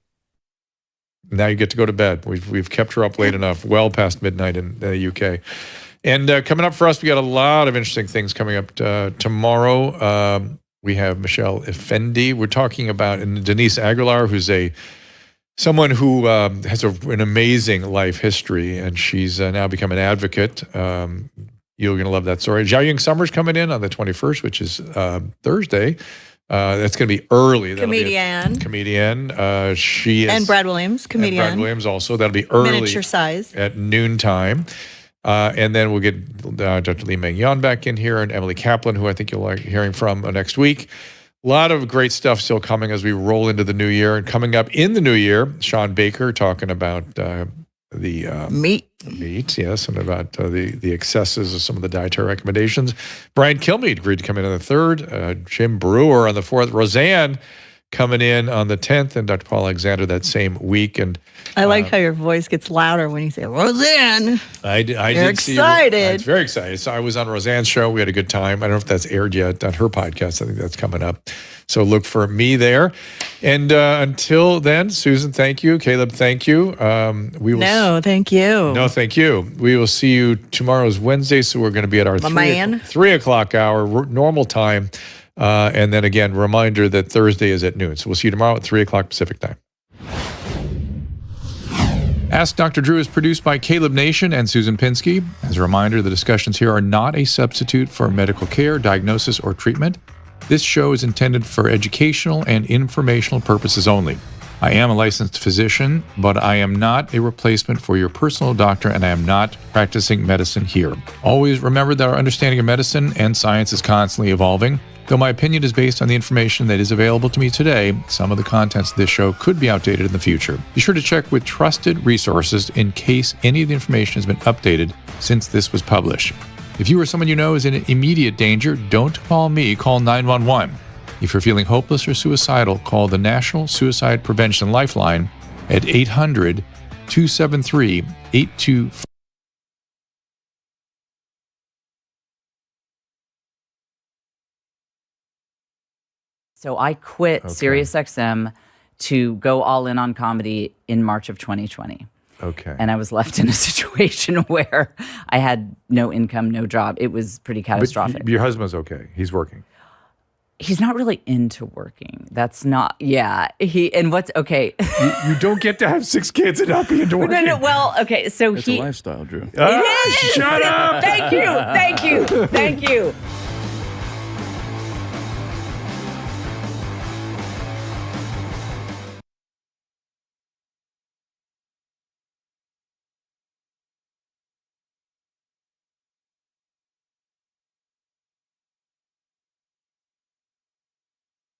Now you get to go to bed. We've kept her up late enough, well past midnight in the UK. And coming up for us, we got a lot of interesting things coming up tomorrow. We have Michelle Effendi. We're talking about Denise Aguilar, who's someone who has an amazing life history, and she's now become an advocate. You're going to love that story. Xiaoying Summers coming in on the 21st, which is Thursday. That's going to be early. Comedian. She is. And Brad Williams, comedian. And Brad Williams also. That'll be early. Miniature size. At noontime. And then we'll get Dr. Lee Meng Yan back in here and Emily Kaplan, who I think you'll like hearing from next week. A lot of great stuff still coming as we roll into the new year. And coming up in the new year, Sean Baker talking about the meat, yes, and about the excesses of some of the dietary recommendations. Brian Kilmeade agreed to come in on the 3rd. Jim Brewer on the 4th. Roseanne coming in on the 10th, and Dr. Paul Alexander that same week. And I like how your voice gets louder when you say Roseanne. You're excited. I was very excited. So I was on Roseanne's show. We had a good time. I don't know if that's aired yet on her podcast. I think that's coming up. So look for me there. And until then, Susan, thank you. Caleb, thank you. No, thank you. No, thank you. We will see you tomorrow's Wednesday. So we're going to be at our 3 o'clock hour, normal time. And then again, reminder that Thursday is at noon. So we'll see you tomorrow at 3 o'clock Pacific time. Ask Dr. Drew is produced by Caleb Nation and Susan Pinsky. As a reminder, the discussions here are not a substitute for medical care, diagnosis, or treatment. This show is intended for educational and informational purposes only. I am a licensed physician, but I am not a replacement for your personal doctor, and I am not practicing medicine here. Always remember that our understanding of medicine and science is constantly evolving. Though my opinion is based on the information that is available to me today, some of the contents of this show could be outdated in the future. Be sure to check with trusted resources in case any of the information has been updated since this was published. If you or someone you know is in immediate danger, don't call me, call 911. If you're feeling hopeless or suicidal, call the National Suicide Prevention Lifeline at 800-273-8255. So I quit SiriusXM to go all in on comedy in March of 2020. Okay. And I was left in a situation where I had no income, no job. It was pretty catastrophic. But your husband's okay. He's working. He's not really into working. That's not, yeah. You don't get to have 6 kids and not be into working. No, well, okay, so it's a lifestyle, Drew. It is! Shut up! Thank you.